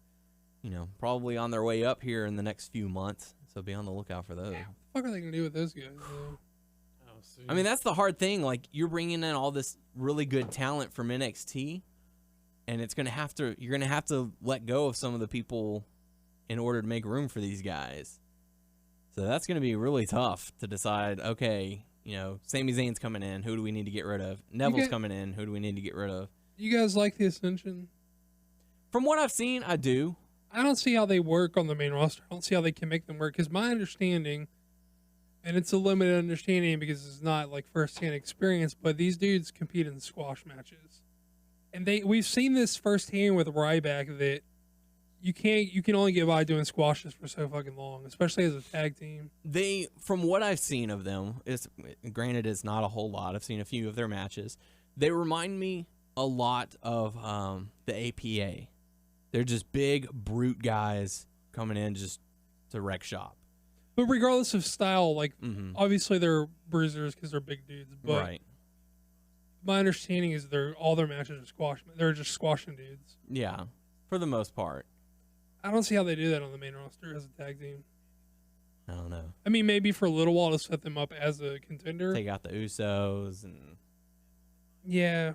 probably on their way up here in the next few months. So be on the lookout for those. Yeah, what the fuck are they gonna do with those guys? I mean, that's the hard thing. Like, you're bringing in all this really good talent from NXT, and you're gonna have to let go of some of the people in order to make room for these guys. So that's going to be really tough to decide, okay, Sami Zayn's coming in. Who do we need to get rid of? Neville's coming in. Who do we need to get rid of? You guys like the Ascension? From what I've seen, I do. I don't see how they work on the main roster. I don't see how they can make them work. Because my understanding, and it's a limited understanding because it's not like first-hand experience, but these dudes compete in squash matches. And we've seen this firsthand with Ryback that you can only get by doing squashes for so fucking long, especially as a tag team. From what I've seen of them, granted it's not a whole lot. I've seen a few of their matches. They remind me a lot of the APA. They're just big brute guys coming in just to wreck shop. But regardless of style, like obviously they're bruisers because they're big dudes. But right. My understanding is all their matches are squash. They're just squashing dudes. Yeah, for the most part. I don't see how they do that on the main roster as a tag team. I don't know. I mean, maybe for a little while to set them up as a contender. Take out the Usos and. Yeah,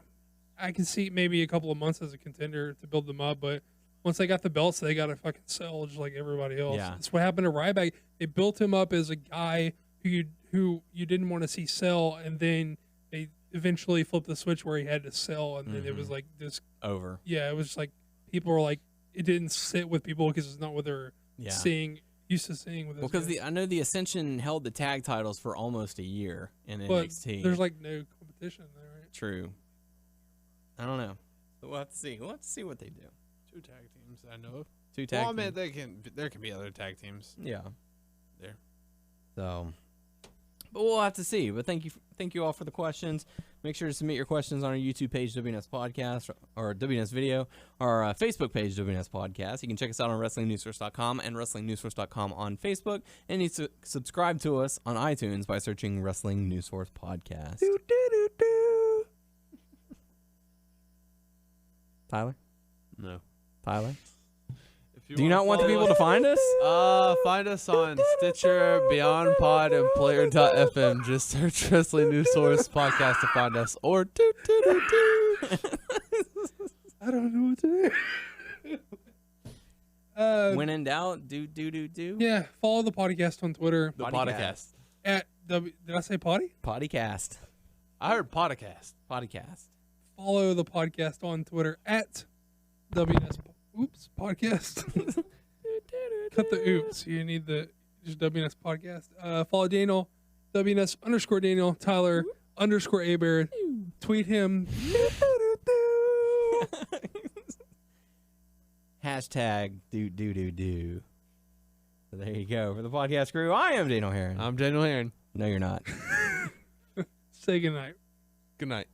I can see maybe a couple of months as a contender to build them up, but once they got the belts, they got to fucking sell just like everybody else. Yeah. That's what happened to Ryback. They built him up as a guy who you didn't want to see sell, and then they eventually flipped the switch where he had to sell, and then it was like this over. Yeah, it was just like people were like, it didn't sit with people because it's not what they're used to seeing with. Because I know the Ascension held the tag titles for almost a year in NXT. There's like no competition there, right? True. I don't know. We'll have to see. We'll have to see what they do. 2 tag teams I know of. 2 tag teams. I mean, there can be other tag teams. Yeah. There. So, but we'll have to see. But thank you all for the questions. Make sure to submit your questions on our YouTube page, WNS Podcast, or WNS Video, or our Facebook page, WNS Podcast. You can check us out on WrestlingNewsSource.com and WrestlingNewsSource.com on Facebook. And you subscribe to us on iTunes by searching Wrestling News Source Podcast. Tyler? No. Tyler? Do you not want the people to find us? Find us on Stitcher, Beyond Pod, and Player.fm. Just search Wrestling News Source Podcast to find us. Or I don't know what to do. When in doubt, do. Yeah, follow the podcast on Twitter. The podcast. At did I say potty? Podcast. I heard podcast. Podcast. Follow the podcast on Twitter at WNS Podcast. Cut the oops. You need just WNS Podcast. Follow Daniel, WNS_Daniel, Tyler _Abear. Tweet him. Hashtag do. So there you go. For the podcast crew, I am Daniel Heron. I'm Daniel Heron. No, you're not. Say goodnight. Good night.